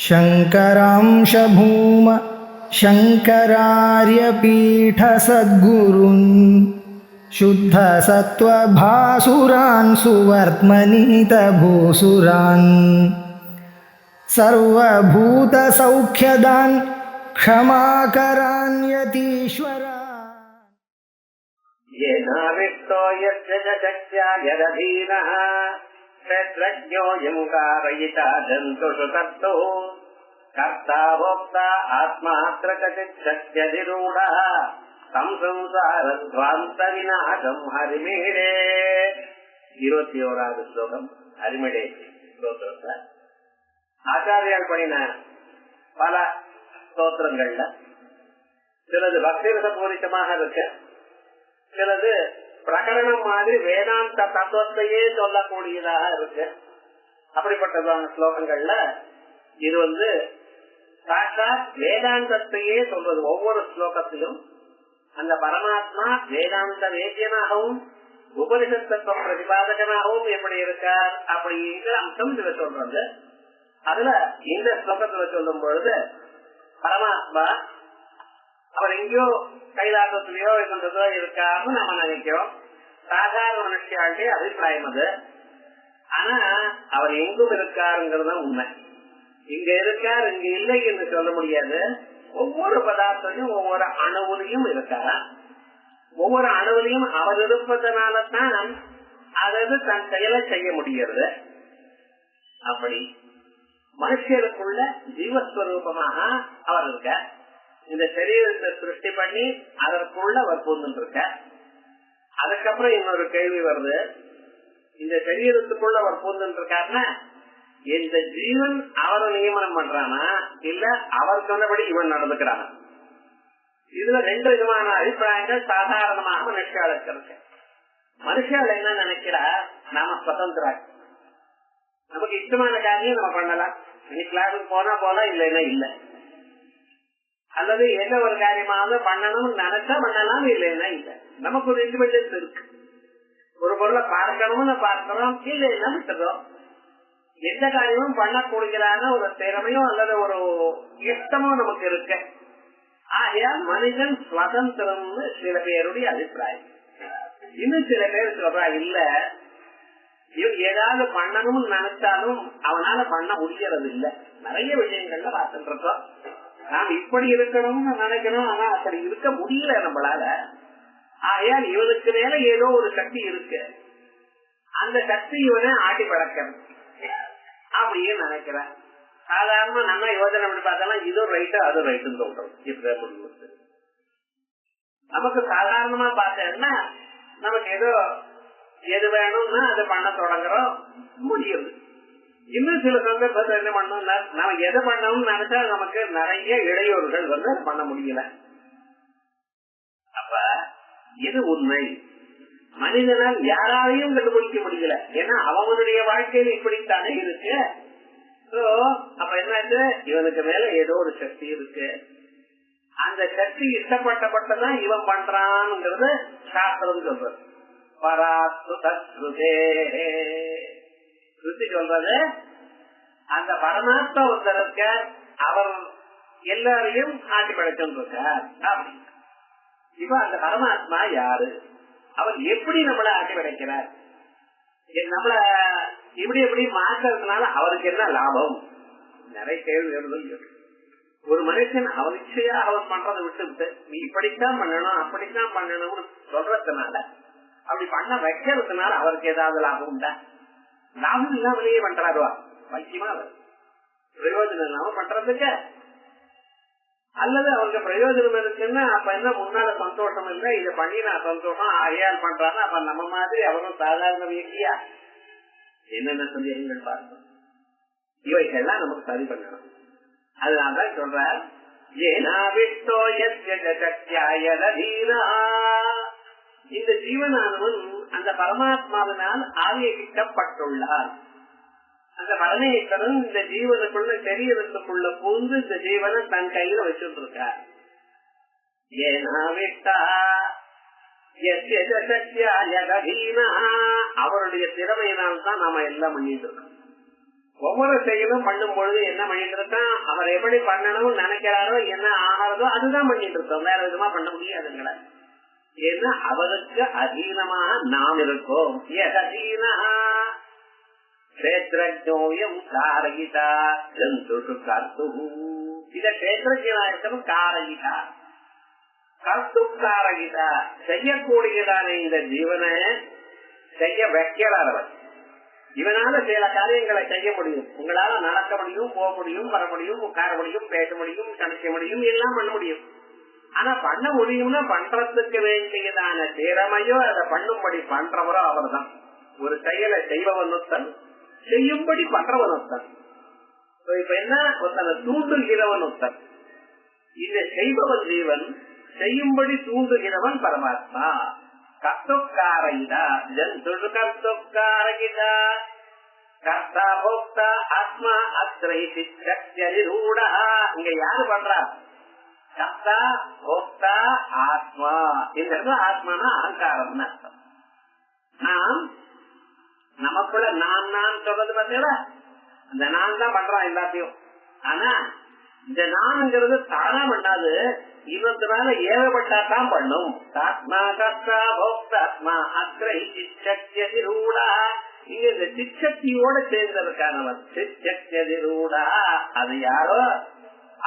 शङ्करांश भूम शङ्करार्यपीठसद्गुरून् शुद्धसत्त्वभासुरान् सुवर्त्मनीतभूसुरान् सर्वभूतसौख्यदान् क्षमाकरान् यतीश्वरान् येनाविष्टो यस्य च शक्त्यायदधीनः क्षेत्रज्ञोऽयं कारयिता जन्तुषु तत्तु कर्ता भोक्ता आत्मात्र कचिच्छक्त्यधिरूढः संसारध्वान्तविनाशं हरिमीडे 21வது ஸ்லோகம் ஹரிமிடே ஸ்லோகத்துல ஆச்சாரியால் பண்ணின பல ஸ்தோத்திரங்கள்ல சிலது பக்தி ரசபூரிதமாக இருக்கு, சிலது பிரகரணம் மாதிரி வேதாந்த தத்துவத்தையே சொல்லக்கூடியதாக இருக்கு. அப்படிப்பட்டதான ஸ்லோகங்கள்ல இது சாட்சாத் வேதாந்தத்தையே சொல்வது. ஒவ்வொரு ஸ்லோகத்திலும் அந்த பரமாத்மா வேதாந்த வேத்தியனாகவும் உபனிஷத்துவம் பிரதிபாதகனாகவும் எப்படி இருக்கார் அப்படிங்கிற அம்சம் இதுல சொல்றது. அதுல இந்த ஸ்லோகத்துல சொல்லும் பொழுது பரமாத்மா அவர் எங்கேயோ கைலாசத்திலேயோ இருந்ததோ இருக்காருன்னு நம்ம நினைக்கிறோம். சாதாரண மனுஷியாளுடைய அபிப்பிராயம் அது. ஆனா அவர் எங்கும் இருக்காருங்கிறது உண்மை. இங்க இருக்கார் இங்க இல்லை என்று சொல்ல முடியாது. ஒவ்வொரு பதார்த்தத்தையும் ஒவ்வொரு அணுவிலையும் இருக்காரா. ஒவ்வொரு அணுவிலையும் அவர் இருப்பதனால்தான் அதாவது தன் செயலை செய்ய முடிகிறது. அப்படி மனுஷருக்குள்ள ஜீவஸ்வரூபமாக அவர் இருக்க, இந்த சரீரத்தை சிருஷ்டி பண்ணி அதற்குள்ள அவர் பூந்து இருக்க. அதுக்கப்புறம் இன்னொரு கேள்வி வருது, இந்த சரீரத்துக்குள்ள அவர் பூந்து இருக்காருன்னா இந்த ஜீவன் அவரை நியமனம் பண்றானா இல்ல அவர் சொன்னபடி இவன் நடந்துக்கிறானா? இதுல ரெண்டு விதமான அபிப்பிராயங்கள் சாதாரணமாக மனுஷாளுக்கு இருக்கு. மனுஷாள் என்ன நினைக்கிறா, நாம சுதந்திரா, நமக்கு இஷ்டமான காரியம் நம்ம பண்ணலாம். இன்னைக்கு கிளாஸுக்கு போனா போலாம், இல்லைன்னா இல்ல. அல்லது எந்த ஒரு காரியமாவது பண்ணணும்னு நினைச்சா பண்ணலாம், இல்லைன்னா இல்ல. நமக்கு ஒரு இண்டிபெண்டன்ஸ் இருக்கு. ஒரு பொருளை பார்க்கணும்னு பார்க்கிறோம், இல்லைன்னா விட்டுறோம். எந்த காரியமும் பண்ணக்கூடியதான ஒரு திறமையோ அல்லது ஒரு இஷ்டமோ நமக்கு இருக்கு. ஆகையால் மனிதன் சுதந்திரம்னு சில பேருடைய அபிப்பிராயம். இன்னும் சில பேர் சொல்றா, இல்ல இவன் ஏதாவது பண்ணணும்னு நினைச்சாலும் அவனால பண்ண முடியறது இல்ல. நிறைய விஷயங்கள்ல பார்த்துட்டு இருக்கோம். நாம் இப்படி இருக்கணும்னு நினைக்கணும், ஆனா அப்படி இருக்க முடியல நம்மளால. ஆகையால் இவனுக்கு மேல ஏதோ ஒரு சக்தி இருக்கு, அந்த சக்தி இவனை ஆட்டி பழக்கணும் அப்படியே நினைக்கிறேன். சாதாரண நம்ம யோஜனை பண்ணி பார்த்தாலும் இதுவும் ரைட்டு அதுவும் ரைட்டுன்னு சொல்றோம். நமக்கு சாதாரணமா பார்த்தேன்னா நமக்கு ஏதோ எது வேணும்னா அதை பண்ண தொடங்குறோம், முடியுது. இன்னும் சில சந்தர்ப்பத்தை என்ன பண்ணோம், நம்ம எதை பண்ணணும்னு நினைச்சா நமக்கு நிறைய இடையூறுகள் பண்ண முடியல. அப்ப இது உண்மை. மனிதனால் யாராலையும் கண்டுபிடிக்க முடியல. ஏன்னா அவனுடைய வாழ்க்கையில இப்படித்தானே இருக்கு. அப்ப என்னாச்சு, இவனுக்கு மேல ஏதோ ஒரு சக்தி இருக்கு. அந்த சக்தி இஷ்டப்பட்டப்பட்டதான் இவன் பண்றான்ங்கிறது சாஸ்திரம் சொல்றது. சொல்றது அந்த பரமாத்மா ஒருத்தர் இருக்க, அவர் எல்லாரையும் ஆட்டி படைச்சிருக்கார். இப்ப அந்த பரமாத்மா யாரு, அவர் எப்படி நம்மள ஆட்டி படைக்கிறார், நம்மள இப்படி எப்படி மாற்றுறதுனால அவருக்கு என்ன லாபம்? நிறைய கேள்விகள். ஒரு மனுஷன் அவரிச்சையா அவர் பண்றதை விட்டு நீ இப்படித்தான் பண்ணணும் அப்படித்தான் பண்ணணும்னு சொல்றதுனால, அப்படி பண்ண வைக்கிறதுனால அவருக்கு ஏதாவது லாபம் உண்டா? லாபம் இல்லாமலேயே பண்றாருவா வைக்கியமா பிரயோஜனம் இல்லாம பண்றதுக்கு, அல்லது அவருக்கு பிரயோஜனம் இருக்குன்னா அப்ப என்ன முன்னால சந்தோஷம் இல்லை, இதை பண்ணி நான் சந்தோஷம் ஆகையால் பண்றாங்க. அப்ப நம்ம மாதிரி அவரும் சாதாரண வியக்கியா? என்னென்ன சந்தேகங்கள் பார்க்கணும், இவைகள்லாம் நமக்கு சரி பண்ணணும். அதனால்தான் சொல்றார், இந்த ஜீவனானவன் அந்த பரமாத்மாவினால் ஆவியப்பட்டுள்ளார். அந்த பரமேஸ்வரன் இந்த ஜீவனுக்குள்ள சரீரத்துக்குள்ள புகுந்து இந்த ஜீவனை தன் கையில வச்சுட்டு இருக்கார். அவருடைய திறமையினால்தான் நாம எல்லாம் பண்ணிட்டு இருக்கோம். ஒவ்வொரு செயலும் பண்ணும் பொழுது என்ன பண்ணிட்டு இருக்கான், எப்படி பண்ணணும்னு நினைக்கிறாரோ என்ன ஆகிறதோ அதுதான் பண்ணிட்டு இருக்கோம். வேற விதமா பண்ண முடியாதுங்களா? ஏன்னா அவருக்கு அதீனமாக நாம் இருக்கோம். கஷேத்ரோயம் காரகிதா ஜந்துஷு கர்த்து. இத கஷேத்ரஜனா இருக்கணும். காரகிதா கர்த்து காரகிதா செய்யக்கூடியதான இந்த ஜீவனை செய்ய வைக்கிறார் அவர். இவனால சில காரியங்களை செய்ய முடியும். உங்களால நடக்க முடியும், போக முடியும், வர முடியும், உட்கார முடியும், பேச முடியும், சமைக்க முடியும், எல்லாம் பண்ண முடியும். ஆனா பண்ண முடியும்னா பண்றதுக்கு வேண்டியதான திறமையோ அதை பண்ணும்படி பண்றவரோ அவர் தான். ஒரு செயலை செய்பவனுத்தன், செய்யும்படி பண்றவனுத்தன். இப்ப என்ன ஒருத்தனை தூண்டுகிறவன் ஒருத்தன். இதை செய்பவன் ஜீவன், செய்யும்படி தூண்டுகிறவன் பரமாத்மா. கர்த்தோக்காரகிதா ஜந்துஷு கர்த்தோக்காரகிதா கர்த்தா போக்தா ஆத்மா அத்ரைஹி சக்திரூடா. இங்க யாரு பண்றா? கர்த்தா போக்தா ஆத்மா. இந்த ஆத்மானா அகங்காரம் அர்த்தம். நாம் நமக்குள்ள நான் சொல்றது பார்த்தீங்களா, அந்த நான் தான் பண்றான் எல்லாத்தையும். ஆனா இந்த நான்ங்கிறது தானா பண்ணாது, இவத்தினால ஏவப்பட்டாதான் பண்ணும். ஆத்மா கர்த்தா போக்தாத்மா அத்ரைஹி சக்திரூடா. இங்க இந்த சிச்சக்தியோட சேர்ந்ததற்கானவர் சிச்சக்திரூடா. அது யாரோ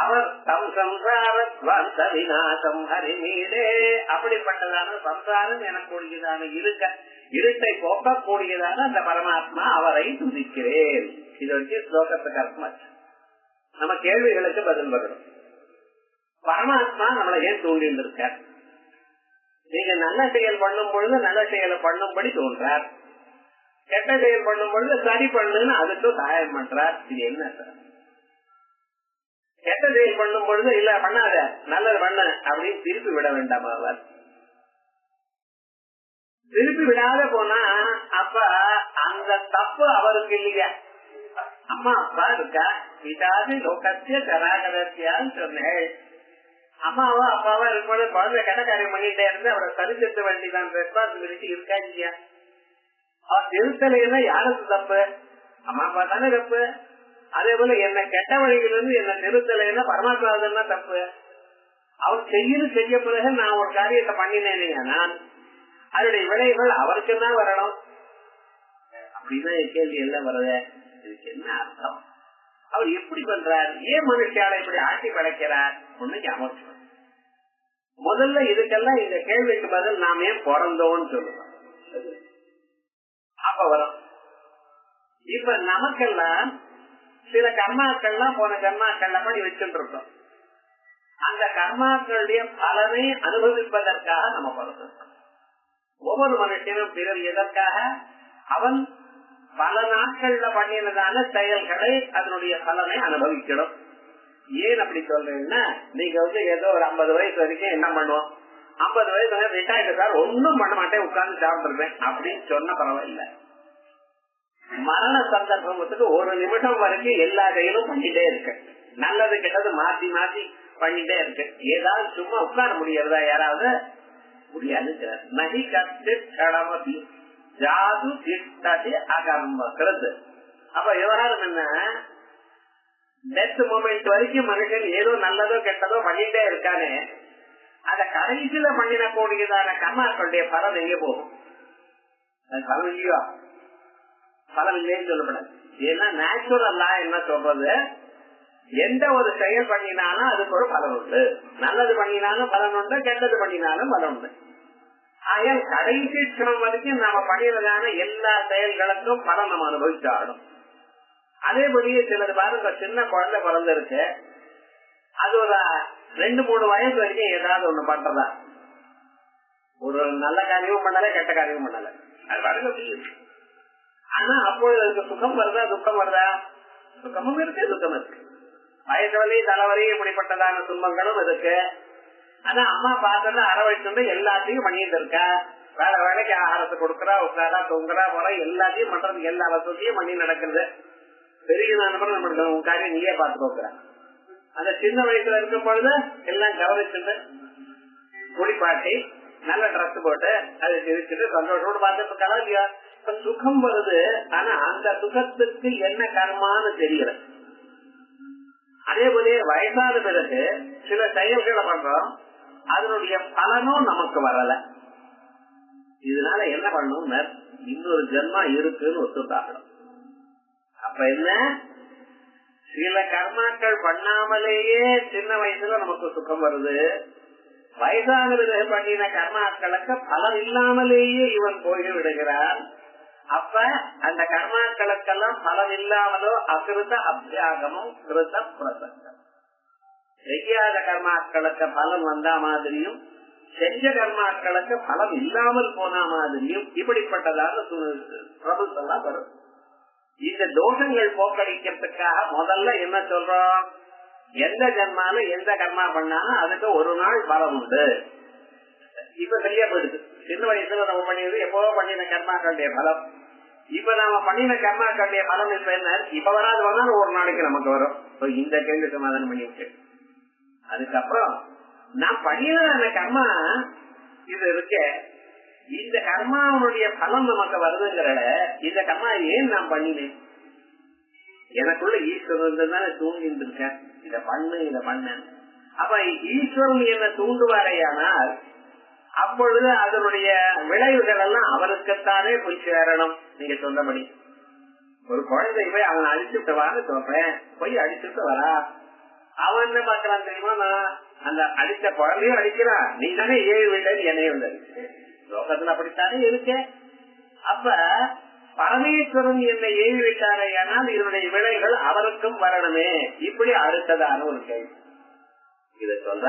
அவர் தம் சம்சார விநாசம் ஹரிமீடே. அப்படிப்பட்டதான சம்சாரம் எனக்கூடியதான இருட்டை போக்கக்கூடியதான அந்த பரமாத்மா அவரை துதிக்கிறேன். இது வரைக்கும் ஸ்லோகத்துக்கு அர்த்தம். நம்ம கேள்விகளுக்கு பதில் வரணும். பரமாத்மா நம்மளை ஏன் தூண்டிட்டு இருக்கார்? நீங்க நல்ல செயல் பண்ணும் பொழுது நல்ல செயலை பண்ணும்படி தோன்றார், கெட்ட செயல் பண்ணும் பொழுது சரி பண்ணுன்னு அதுக்கும் சகாயம் பண்றார். இது என்ன சார்? கெட்ட செயல் பண்ணும் பொழுது இல்ல பண்ணாத நல்லது பண்ண அப்படின்னு திருப்பி விட வேண்டாமா? அவர் திருப்பி விடாத போனா அப்ப அந்த தப்பு அவருக்கு இல்லையா? அம்மா அப்பா இருக்கா, பிதாதி லோகத்திய கராகரத்தியான்னு சொன்னேன். அம்மாவா அப்பாவா இருக்கும்போது குழந்தை கெட்ட காரியம் பண்ணிட்டே இருந்து அவரை சரித்திருத்த வேண்டியதான் ரெஸ்பான்சிபிலிட்டி இருக்கா இல்லையா? அவர் திருத்தலைன்னா யாருக்கு தப்பு? அம்மா அப்பா தானே தப்பு. அதே போல என்ன கெட்ட வழியிலிருந்து என்ன திருத்தலைன்னா பரமாத்மா தப்பு. அவர் செய்ய பிறகு நான் ஒரு காரியத்தை பண்ணினேனே, நான் அதனுடைய விளைவுகள் அவருக்கு தான் வரணும். அப்படின்னா கேள்வி எல்லாம் வருது. இதுக்கு என்ன அர்த்தம்? அவர் எப்படி பண்றார்? ஏன் மனுஷால இப்படி ஆட்சி படைக்கிறார்? ஒண்ணு ஞாபகம். முதல்ல இதுக்கெல்லாம் இந்த கேள்விக்கு பதில் நாம ஏன் பிறந்தோம்னு சொல்லுவோம். அப்ப வரும். இப்ப நமக்கெல்லாம் சில கர்மாக்கள்லாம் போன கர்மாக்கள்ல பண்ணி வச்சுட்டு இருக்கோம். அந்த கர்மாக்களுடைய பலனை அனுபவிப்பதற்காக நம்ம பிறந்தோம். ஒவ்வொரு மனுஷனும் பிறர் எதற்காக? அவன் பல நாட்கள்ல பண்ணினதான செயல்களை அதனுடைய பலனை அனுபவிக்கணும். ஏன் அப்படி சொல்றேன்னா, நீங்க ஏதோ ஒரு 50 வயசு வரைக்கும் என்ன பண்ணுவோம், 50 வயசு ரிட்டையர்டு சார் ஒன்னும் பண்ண மாட்டேன் உட்கார்ந்து சாப்பிட்டுருப்பேன் அப்படின்னு சொன்ன பரவாயில்ல. மரண சந்தர்ப்பத்துக்கு ஒரு நிமிஷம் வரைக்கும் எல்லா செயலும் பண்ணிட்டே இருக்கு. நல்லது கெட்டது மாத்தி மாத்தி பண்ணிட்டே இருக்கு. ஏதாவது சும்மா உட்கார முடியறதா? யாராவது முடியாது. நகி கத்து கடமதி ஜாது திட்டது அகம்பக்கிறது. அப்ப விவகாரம் என்ன? டெத் மொமெண்ட் வரைக்கும் மனுஷன் ஏதோ நல்லதோ கெட்டதோ பண்ணிட்டே இருக்கானே, அத கடைசியில பண்ணிடக்கூடியதான கர்மாக்களுடைய பலன் எங்கே போகும்? அது பலன் இல்லையோ? பலன் இல்லைன்னு சொல்லப்படாது. ஏன்னா நேச்சுரல் லா என்ன சொல்றது, எந்த ஒரு செயல் பண்ணினாலும் அதுக்கு ஒரு பலன் உண்டு. நல்லது பண்ணினாலும் பலன் உண்டு, கெட்டது பண்ணினாலும் பலன் உண்டு. ஆகையால் கடைசி க்ஷணம் வரைக்கும் நாம பண்ணியதான எல்லா செயல்களுக்கும் பலன் நம்ம அனுபவிச்சாடும். அதே போலயே சிலது பாருங்க, சின்ன குழந்தை பிறந்திருக்கு, அது ஒரு 2-3 வயசு வரைக்கும் ஏதாவது ஒண்ணு பண்றதா? ஒரு நல்ல காரியமும் பண்ணல, கெட்ட காரியமும் பண்ணல, அது பாருங்க புரியுது. ஆனா அப்போது அதுக்கு சுகம் வருதா துக்கம் வருதா? சுகமும் இருக்கு துக்கம் இருக்கு. வயசு வலி தலைவலி இப்படிப்பட்டதான துன்பங்களும் இருக்கு. ஆனா அம்மா பார்த்தா அரவழைச்சு எல்லாத்தையும் பண்ணிட்டு இருக்கா. வேலை வேலைக்கு ஆகாரத்தை கொடுக்கறா, உட்காரா, தூங்குறா, போற எல்லாத்தையும் பண்றதுக்கு எல்லா வசதியும் பண்ணி நடக்குது. பெரிய நம்மளுக்கு உன் காரியம் நீயே பார்த்து போக்குற. அந்த சின்ன வயசுல இருக்கும் பொழுது எல்லாம் கவனிச்சுட்டு குடிப்பாட்டி நல்ல ட்ரெஸ் போட்டு அதை சிரிச்சுட்டு சந்தோஷோடு பார்த்துட்டு இருக்காளா இல்லையா? இப்ப சுகம் வருது. ஆனா அந்த சுகத்துக்கு என்ன கர்மான்னு தெரியல. அதே போல வயசான பிறகு சில செயல்களை பண்றோம், அதனுடைய பலனும் நமக்கு வரல. இதனால என்ன பண்ணணும், இன்னொரு ஜென்மா இருக்குன்னு ஒத்துக்காகணும். அப்ப என்ன, சில கர்மாக்கள் பண்ணாமலேயே சின்ன வயசுல நமக்கு சுகம் வருது, வயசான பிறகு பண்ணின கர்மாக்களுக்கு பலன் இல்லாமலேயே இவன் போய் விடுகிறான். அப்ப அந்த கர்மாக்களுக்கெல்லாம் பலன் இல்லாமலோ அகிருத அபியாகமும் கிருத பிரசங்கம், செய்யாத கர்மாக்களுக்கு பலன் வந்தா மாதிரியும் செஞ்ச கர்மாக்களுக்கு பலன் இல்லாமல் போன மாதிரியும் இப்படிப்பட்டதாக பிரபுத்தெல்லாம் வரும். இந்த தோஷங்கள் போக்கடிக்கிறதுக்காக முதல்ல என்ன சொல்றோம், எந்த ஜன்மால எந்த கர்மா பண்ணாலும் அதுக்கு ஒரு நாள் பலம் உண்டு. இப்ப சரியா போயிடுது. சின்ன வயசுல நம்ம பண்ணியது எப்போ பண்ணின கர்மாக்களுடைய பலம். இப்ப நாம பண்ணின கர்மாக்களுடைய பலம் இப்ப என்ன, இப்ப வராது வந்தாலும் ஒரு நாளைக்கு நமக்கு வரும். இந்த கேள்வி சமாதானம் பண்ணி விட்டு அதுக்கப்புறம் நான் பண்ணின அந்த கர்மா இது இருக்க, இந்த கர்மாவுடைய பலம் நமக்கு வருதுங்கிற இந்த கர்மா ஏன் நான் பண்ணினேன், எனக்குள்ள ஈஸ்வரன் தானே தூங்கிட்டு இருக்கேன், இத பண்ண. அப்ப ஈஸ்வரன் என்ன தூண்டுவாரையானால் அப்பொழுது அதனுடைய விளைவுகள் எல்லாம் அவருக்குத்தானே போய் சேரணும். நீங்க சொன்னபடி ஒரு குழந்தை போய் அவன் அழிச்சுட்டு வான்னு சொல்றேன், போய் அழிச்சுட்டு வரா. அவன் என்ன பாக்குறான் தெரியுமா, நான் அந்த அடித்த குழந்தையும் அடிக்கிறான், நீ தானே 7 வீட்டு என்னையும் வந்து லோகத்துல அப்படித்தானே இருக்க. அப்ப பரமேஸ்வரன் என்னை 7 விட்டாரே, ஆனால் இதனுடைய விளைவுகள் அவருக்கும் வரணுமே. இப்படி அடுத்ததான ஒரு கேள்வி. இத சொல்ற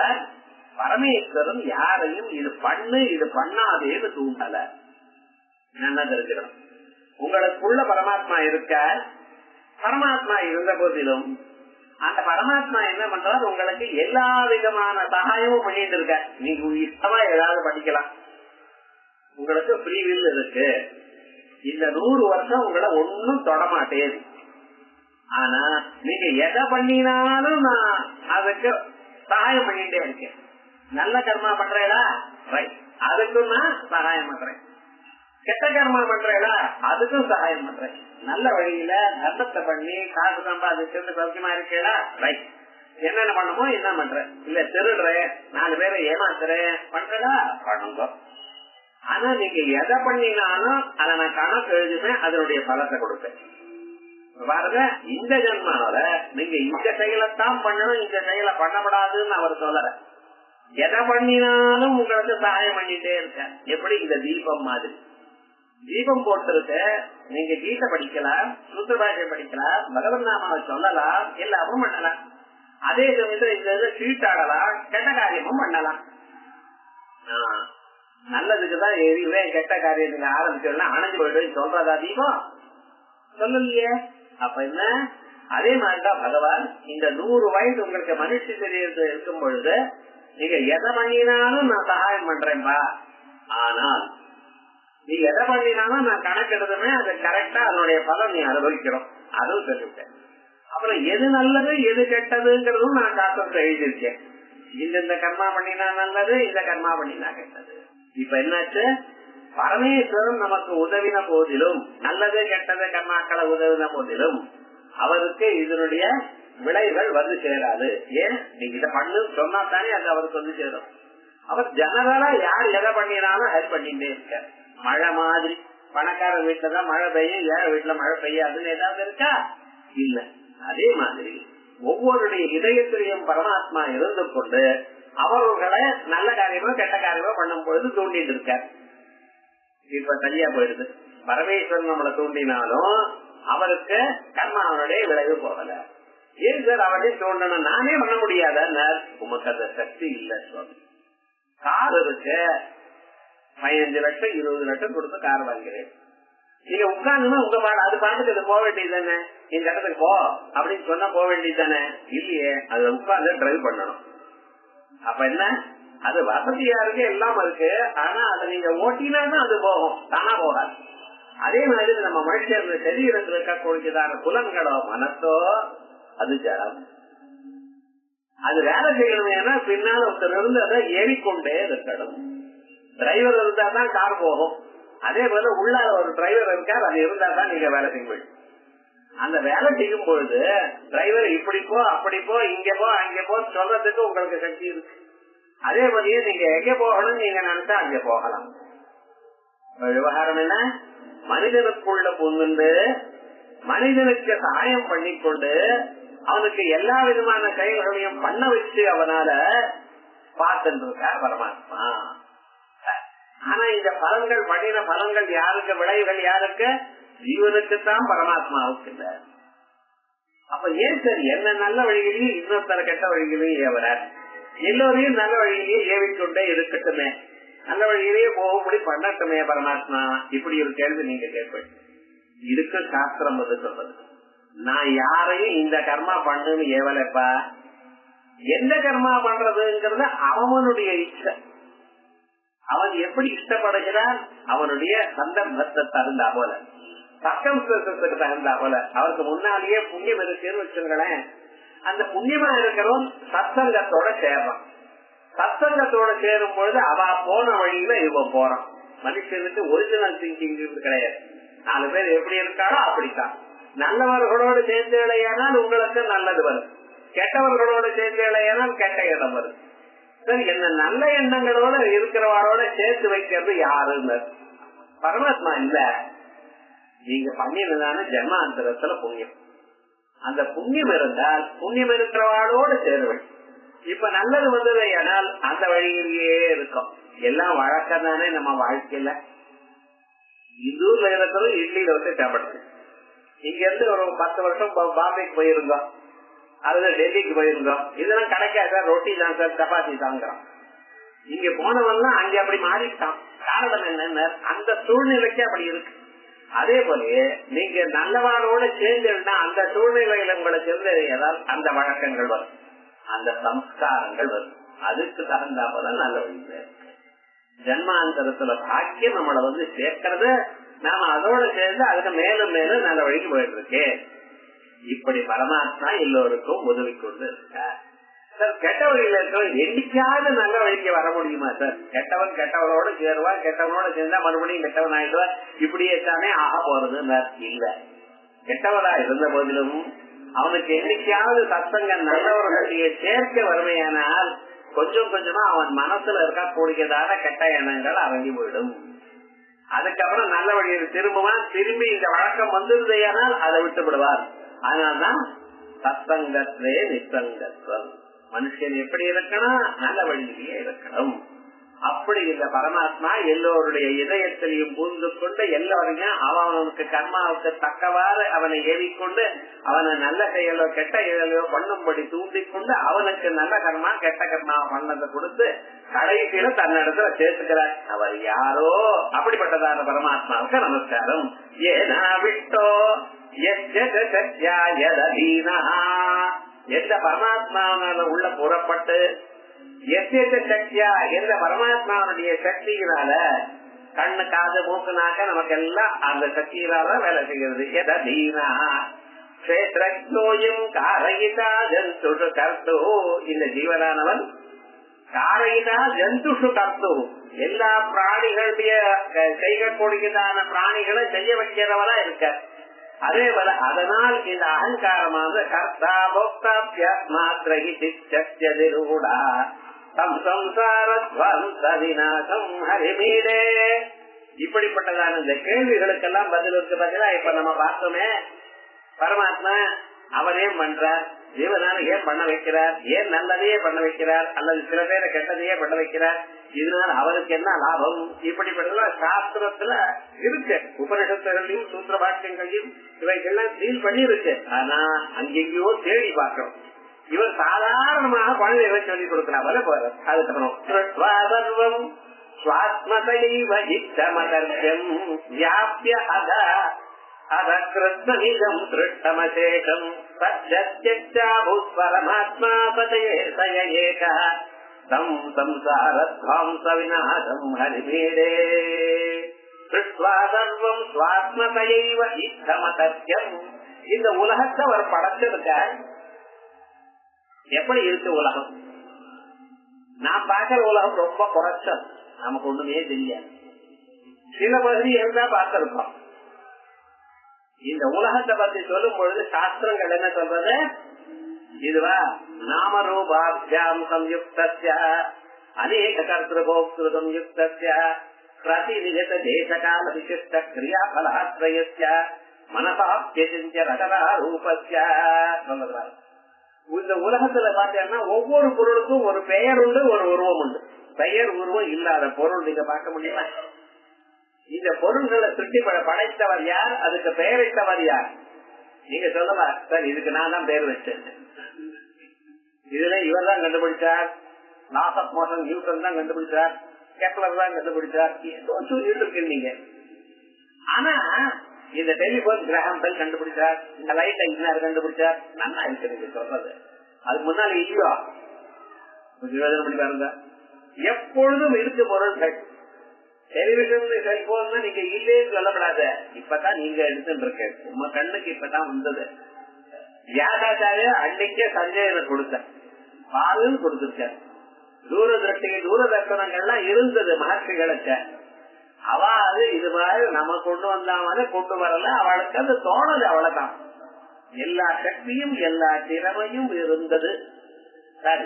பரமேஸ்வரன் யாரையும் இது பண்ணு இது பண்ணாதேன்னு தூண்டல. நல்லா தெரிஞ்சுக்கணும், உங்களுக்குள்ள பரமாத்மா இருக்க. பரமாத்மா இருந்த போதிலும் அந்த பரமாத்மா என்ன பண்றாரு, உங்களுக்கு எல்லா விதமான சகாயமும் பண்ணிட்டு இருக்க. நீங்க இஷ்டமா ஏதாவது படிக்கலாம், உங்களுக்கு ஃப்ரீ வில் இருக்கு. இந்த 100 வருஷம் உங்களை ஒன்னும் தொடமாட்டேன். ஆனா நீங்க எதை பண்ணினாலும் நான் அதுக்கு சகாயம் பண்ணிட்டே இருக்கேன். நல்ல கர்மா பண்றேடா, ரைட், அதுக்கும் நான் சகாயம் பண்றேன். கெட்ட கர்மா பண்றேடா, அதுக்கும் சகாயம் பண்றேன். நல்ல வழியில தர்மத்தை பண்ணி காசு சம்பாதிச்சு சௌக்கியமா இருக்கேடா, ரைட், என்னென்ன பண்ணுமோ என்ன பண்றேன். இல்ல திருடுறேன், 4 பேரை ஏமாத்துறேன், பண்றதா பண்ணுங்க. ஆனா நீங்க எதை பண்ணினாலும் அதை நான் கணக்கு எழுதுமே, அதனுடைய பலத்தை கொடுப்பேன். பாருங்க, இந்த ஜென்மாவில நீங்க இந்த செயலைத்தான் பண்ணணும், இந்த செயலை பண்ணப்படாதுன்னு அவர் சொல்லல. எதை பண்ணினாலும் உங்களுக்கு சகாயம் பண்ணிட்டே இருக்க. எப்படி இந்த தீபம் மாதிரி, தீபம் போட்டிருக்க, நீங்க கீதை படிக்கலாம், சூத்திர பாஷை படிக்கலாம், பகவன் நாமாவை சொல்லலாம், எல்லாமும் பண்ணலாம். அதே சமயத்துல இந்த சீட்டாடலாம், கெட்ட காரியமும் பண்ணலாம். நல்லதுக்குதான் எரிவேன், கெட்ட காரியத்துக்கு ஆரம்பிச்சோம்னா அணைஞ்சு போயிட்டு சொல்றதா தீபம் சொல்லலையே. அப்ப என்ன, அதே மாதிரிதான் பகவான் இந்த 100 வயசு உங்களுக்கு மனுஷ சரீரத்தில் இருக்கும் பொழுது நீங்க எதை பண்ணினாலும் நான் சகாயம் பண்றேன்பா. ஆனால் நீ எதை பண்ணினாலும் நான் கணக்கெடுத்துமே அது கரெக்டா அதனுடைய பலன் நீ அனுபவிக்கிறோம், அதுவும் சொல்லிவிட்டேன். அப்புறம் எது நல்லது எது கெட்டதுங்கிறதும் நான் சாஸ்திரத்தை எழுதியிருக்கேன். இந்த கர்மா பண்ணினா நல்லது, இந்த கர்மா பண்ணினா கெட்டது. இப்ப என்னாச்சு, பரமேஸ்வரன் நமக்கு உதவின போதிலும், நல்லது கெட்டது கர்மாக்களை உதவின போதிலும் அவருக்கு இதனுடைய விளைவுகள் வந்து சேராது. ஏன், நீங்க இதை பண்ணு சொன்னா தானே அது அவருக்கு வந்து சேரும். அவர் ஜெனரலா யார் எதை பண்ணினாலும் ஹெல்ப் பண்ணிட்டே இருக்க. மழை மாதிரி பணக்கார வீட்டுலதான் மழை பெய்யும், ஏழை வீட்டுல மழை பெய்யாதுன்னு ஏதாவது இருக்கா? இல்ல. அதே மாதிரி ஒவ்வொருடைய இதயத்திலையும் பரமாத்மா இருந்து கொண்டு அவர்களை நல்ல காரியமோ கெட்ட காரியமோ பண்ணும் பொழுது தூண்டிட்டு இருக்க. இப்ப சரியா போயிடுது. பரமேஸ்வரன் நம்மளை தூண்டினாலும் அவருக்கு கர்மாவனுடைய விளைவு போகல. ஏன் சார் அவனே தோண்டணும், நானே பண்ண முடியாத, உமக்கு அந்த சக்தி இல்ல. கார் இருக்கு, 15 லட்சம் 20 லட்சம் கொடுத்து கார் வாங்கிறேன். நீங்க உட்கார்ந்துமா உங்க பாடு அது பாட்டுக்கு போக வேண்டியது தானே, இந்த இடத்துக்கு போ அப்படின்னு சொன்னா போக வேண்டியது தானே. இல்லையே, அதுல உட்கார்ந்து டிரைவ் பண்ணணும். அப்ப என்ன, அது வசதியா இருக்கு, எல்லாம் இருக்கு. ஆனா அதை நீங்க ஓட்டினாதான் அது போகும், தானா போகாது. அதே மாதிரி நம்ம மனுஷன் சரீரத்தில் இருக்கக்கூடியதான புலன்களோ மனசோ அது ஜடம். அது வேலை செய்யணும். ஏன்னா பின்னால ஒருத்தர் இருந்து அதை ஏறிக்கொண்டே இருக்கணும். டிரைவர் இருந்தா தான் கார் போகும். அதே போல உள்ளார ஒரு டிரைவர் இருக்கார், அது இருந்தா தான் நீங்க வேலை செய்ய முடியும். அந்த வேலை செய்யும் பொழுது டிரைவர் இப்படி போ அப்படி போ இங்க போ அங்க போ சொல்றதுக்கு உங்களுக்கு சக்தி இருக்கு. அதே மாதிரியே நீங்க எங்க போகணும் நீங்க நினைச்சா அங்க போகலாம். விவகாரம் என்ன, மனிதனுக்குள்ள புகுந்து மனிதனுக்கு சகாயம் பண்ணிக்கொண்டு அவனுக்கு எல்லா விதமான செயல்களையும் பண்ண வச்சு அவனால பார்த்துட்டு இருக்கார் பரமாத்மா. ஆனா இந்த பலன்கள் பண்ணின பலன்கள் யாருக்கு, விளைவுகள் யாருக்கு? ஜீவனுக்குத்தான், பரமாத்மாவுக்கு இல்ல. அப்ப ஏன் சார் என்ன நல்ல வழியிலேயே இன்னொருத்தர கெட்ட வழியிலேயே ஏவரார்? எல்லோரையும் நல்ல வழியிலேயே ஏவிக்கொண்டே இருக்கட்டுமே, நல்ல வழியிலேயே போகும்படி பண்ணட்டுமே பரமாத்மா. இப்படி ஒரு கேள்வி நீங்க கேட்பீங்க. இதுக்கு சாஸ்திரம் வந்து சொல்றது, நான் யாரையும் இந்த கர்மா பண்ணுன்னு ஏவலப்பா. எந்த கர்மா பண்றதுங்கிறது அவனுடைய இஷ்டம். அவன் எப்படி இஷ்டப்படுகிறான், அவனுடைய சந்தர்ப்பத்தை தகுந்தா போல, சர்க்கம்ஸ்டன்சஸ்க்கு தகுந்தா போல. அவருக்கு முன்னாலேயே புண்ணியம் இருக்குன்னு வச்சுங்களேன், அந்த புண்ணியமா இருக்கிறவன் சத்சங்கத்தோட சேர்றான். சத்சங்கத்தோட சேரும் பொழுது அவ போன வழியில இவன் போறான். மனுஷனுக்கு ஒரிஜினல் திங்கிங் கிடையாது. 4 பேர் எப்படி இருக்காளோ அப்படித்தான். நல்லவர்களோடு சேர்ந்து இளையானால் உங்களுக்கு நல்லது வரும், கெட்டவர்களோடு சேர்ந்து இளையானால் கெட்ட இடம் வரும். சரி, என்ன நல்ல எண்ணங்களோட இருக்கிறவாரோட சேர்த்து வைக்கிறது யாருன்னு பரமாத்மா இல்ல. நீங்க பண்ணினதான ஜென்மாந்தரத்துல புண்ணியம். அந்த புண்ணியம் இருந்தால் புண்ணியம் இருக்கிறவாளோடு சேருவன். இப்ப நல்லது வந்தது ஆனால் அந்த வழியிலேயே இருக்கும். எல்லாம் வழக்கம் தானே நம்ம வாழ்க்கையில. இந்தூர்ல இருக்கிறது இட்லியில வந்து சாப்பிடுறது. இங்க இருந்து ஒரு 10 வருஷம் பாம்பேக்கு போயிருந்தோம், அல்லது டெல்லிக்கு போயிருந்தோம். இதெல்லாம் கிடைக்காத ரொட்டி தான் சார், சப்பாத்தி தாங்கிறோம். இங்க போனவெல்லாம் அங்க அப்படி மாறிட்டான். காரணம் என்னன்னு, அந்த சூழ்நிலைக்கு அப்படி இருக்கு. அதே போல நீங்க நல்லவாரோட சேர்ந்துன்னா அந்த சூழ்நிலையில உங்களை சேர்ந்து ஏதாவது அந்த வழக்கங்கள் வரும், அந்த சம்ஸ்காரங்கள் வரும். அதுக்கு தகுந்தாப்பதான் நல்ல வழி. ஜன்மாந்தரத்துல பாக்கியம் நம்மளை வந்து சேர்க்கறது, நாம அதோட சேர்ந்து அதுக்கு மேலும் மேலும் நல்ல வழிக்கு போயிட்டு இருக்கேன். இப்படி பரமாத்மா எல்லோருக்கும் உதவி கொண்டு இருக்கார். சார், கெட்ட வழியில இருக்கிறவன் என்னைக்காவது நல்ல வழிக்கு வர முடியுமா சார்? கெட்டவன் கெட்டவனோட சேருவான், கெட்டவனோட சேர்ந்தா மறுபடியும் கெட்டவன் ஆயிடுவான். இப்படியே தானே ஆக போறது இல்ல. கெட்டவனா இருந்த போதிலும் அவனுக்கு என்னைக்காவது சத்சங்க நல்லவர்களையே சேர்க்க வறுமையானால் கொஞ்சம் கொஞ்சமா அவன் மனசுல இருக்கக்கூடியதான கெட்ட எண்ணங்கள் அடங்கி போயிடும். அதுக்கப்புறம் நல்ல வழியில் திரும்புவான். திரும்பி இந்த வழக்கம் வந்திருந்தையானால் அதை விட்டு விடுவார். அதனால்தான் சத்சங்கத்திலே நிசங்கத்துவம். மனுஷன் எப்படி இருக்கணும், நல்ல வழியிலேயே இருக்கணும். அப்படி இந்த பரமாத்மா எல்லோருடைய இதயத்திலையும் பூந்து கொண்டு எல்லோரையும் அவனுக்கு கர்மாவுக்கு தக்கவாறு அவனை ஏவிக்கொண்டு அவனை நல்ல செயலோ கெட்ட செயலோ பண்ணும்படி தூண்டிக்கொண்டு அவனுக்கு நல்ல கர்மா கெட்ட கர்மா பண்ணதை கொடுத்து கடைசியில தன்னிடத்துல சேர்த்துக்கிறார். அவர் யாரோ அப்படிப்பட்டதான பரமாத்மாவுக்கு நமஸ்காரம். ஏனா விட்டோ எந்த பரமாத்மாவான உள்ள புறப்பட்டு சக்தியா எந்த பரமாத்மாவுடைய சக்தியினால கண்ணு காது மூக்கு நாக்க நமக்கு எல்லாம் அந்த சக்தியினால வேலை செய்கிறது. இந்த ஜீவனானவன் காரையினா ஜந்துஷு கர்த்து எல்லா பிராணிகளுடைய செய்யக்கூடியதான பிராணிகளை செய்ய வைக்கிறவனா இருக்க. அதே போல அதனால் இந்த அகங்காரமான கர்த்தா போக்தாபியூடா இப்படிப்பட்டதான இந்த கேள்விகளுக்கெல்லாம் பதிலுக்கு பதிலா இப்ப நம்ம பார்த்தோமே, பரமாத்மா அவர் ஏன் பண்றார், ஜீவனால ஏன் பண்ண வைக்கிறார், ஏன் நல்லதையே பண்ண வைக்கிறார் அல்லது சில பேரை கெட்டதையே பண்ண வைக்கிறார், இதனால அவருக்கு என்ன லாபம், இப்படிப்பட்ட சாஸ்திரத்துல இருக்கு. உபனிஷத்துகளையும் சூத்திர பாஷ்யங்களையும் இவைகள்லாம் சீல் பண்ணி இருக்கு. ஆனா அங்கெங்கயோ தேடி பார்க்கணும். இவர் சாதாரணமாக குழந்தைகளை சொல்லி கொடுக்கிறார் போல போற. அதுக்கப்புறம் வியாபிய அதகிருஷ்ணமிதம் திருஷ்டமசேஷம் பரமாத்மா பதயே சயேக தம் சம்சாரத்வாம்ச விநாசம் ஹரிமேடே திருஷ்வா சர்வம் ஸ்வாத்மதையைவ இத்தமசத்யம். இந்த உலகத்தை அவர் படைச்சிருக்க. எப்படி இருக்கு உலகம்? நான் பார்க்கிற உலகம் ரொம்ப குறைச்சல், நமக்கு ஒண்ணுமே தெரியாது. சில பகுதி இருந்தா பார்த்திருக்கோம். இந்த உலகத்தை பத்தி சொல்லும் பொழுது சாஸ்திரங்கள் என்ன சொல்றது? இதுவா நாமரூபாபியாம் சம்யுக்தஸ்ய அநேக கர்த்திருபோக்திரு சம்யுக்தஸ்ய பிரதிநிகத தேசகால விசிஷ்ட கிரியாபலாத்ரயஸ்ய மனசாப்யசிஞ்ச ரகரா ரூபஸ்ய சொல்லுகிறார். இந்த உலகத்துல பாத்தீங்கன்னா ஒவ்வொரு பொருளுக்கும் ஒரு பெயர் உண்டு, ஒரு உருவம் உண்டு. பெயர் உருவம் இல்லாத பொருள் நீங்க பார்க்க முடியுமா? இந்த பொருள்களை சுட்டி படைத்தவர் யார்? அதுக்கு பெயரிட்டவர் யார்? நீங்க சொல்லலாம் சார், இதுக்கு நான் தான் பெயர் வச்சேன், இதுல இவர் தான் கண்டுபிடிச்சார், லாஸ் ஆஃப் மோஷன் நியூட்டன் தான் கண்டுபிடிச்சார், கெப்லர் தான் கண்டுபிடிச்சார், ஏதோ சொல்லிட்டு இருக்கீங்க. ஆனா இந்த டெலிபோன் கிரஹாம் பெல் கண்டுபிடிச்சார், இந்த லைட் இன்ஜினியர் கண்டுபிடிச்சார், நல்லா இருக்கு நீங்க சொல்றது. அதுக்கு முன்னால இல்லையோ யோஜனை பண்ணி பாருங்க. எப்பொழுதும் இருக்கு பொருள்கள். டெலிவிஷன் செல்போன் நீங்க இல்லேன்னு சொல்லப்படாத, இப்பதான் நீங்க எடுத்துட்டு இருக்க, உங்க கண்ணுக்கு இப்பதான் வந்தது. வியாசாச்சாரிய அன்னைக்கே சஞ்சயனை கொடுத்த பாலும் கொடுத்துருக்காரு. தூரதர்ஷனங்கள்லாம் இருந்தது மகர்ஷிகளுக்கு. அவ அது இது மாதிரி நம்ம கொண்டு வந்தாம கொண்டு வரல, அவளுக்கு அது தோணது, அவ்வளவுதான். எல்லா சக்தியும் எல்லா திறமையும் இருந்தது. சரி,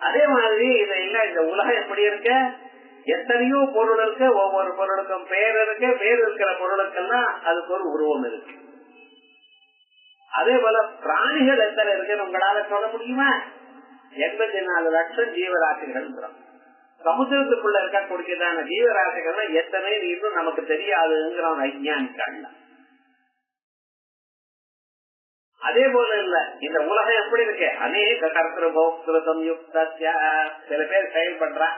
அதே மாதிரி இதெல்லாம் இந்த உலகம் எப்படி இருக்க, எத்தனையோ பொருள் இருக்கு, ஒவ்வொரு பொருளுக்கும் பேர் இருக்கு, பேர் இருக்கிற பொருளுக்கெல்லாம் அதுக்கு ஒரு உருவம் இருக்கு. அதே போல பிராணிகள் எத்தனை இருக்குன்னு உங்களால சொல்ல முடியுமா? 84 லட்சம் ஜீவராசிகள். சமுத்திரத்துக்குள்ள இருக்கக்கூடியதான ஜீவராசிகள் எத்தனை இன்னும் நமக்கு தெரியாதுங்கிறவன் அஞ்ஞானிக்காள். அதே போல இல்ல, இந்த உலகம் எப்படி இருக்கு, அநேக கர்த்திருபோக்திரு சம்யுக்தஸ்ய. சில பேர் செயல்படுறா,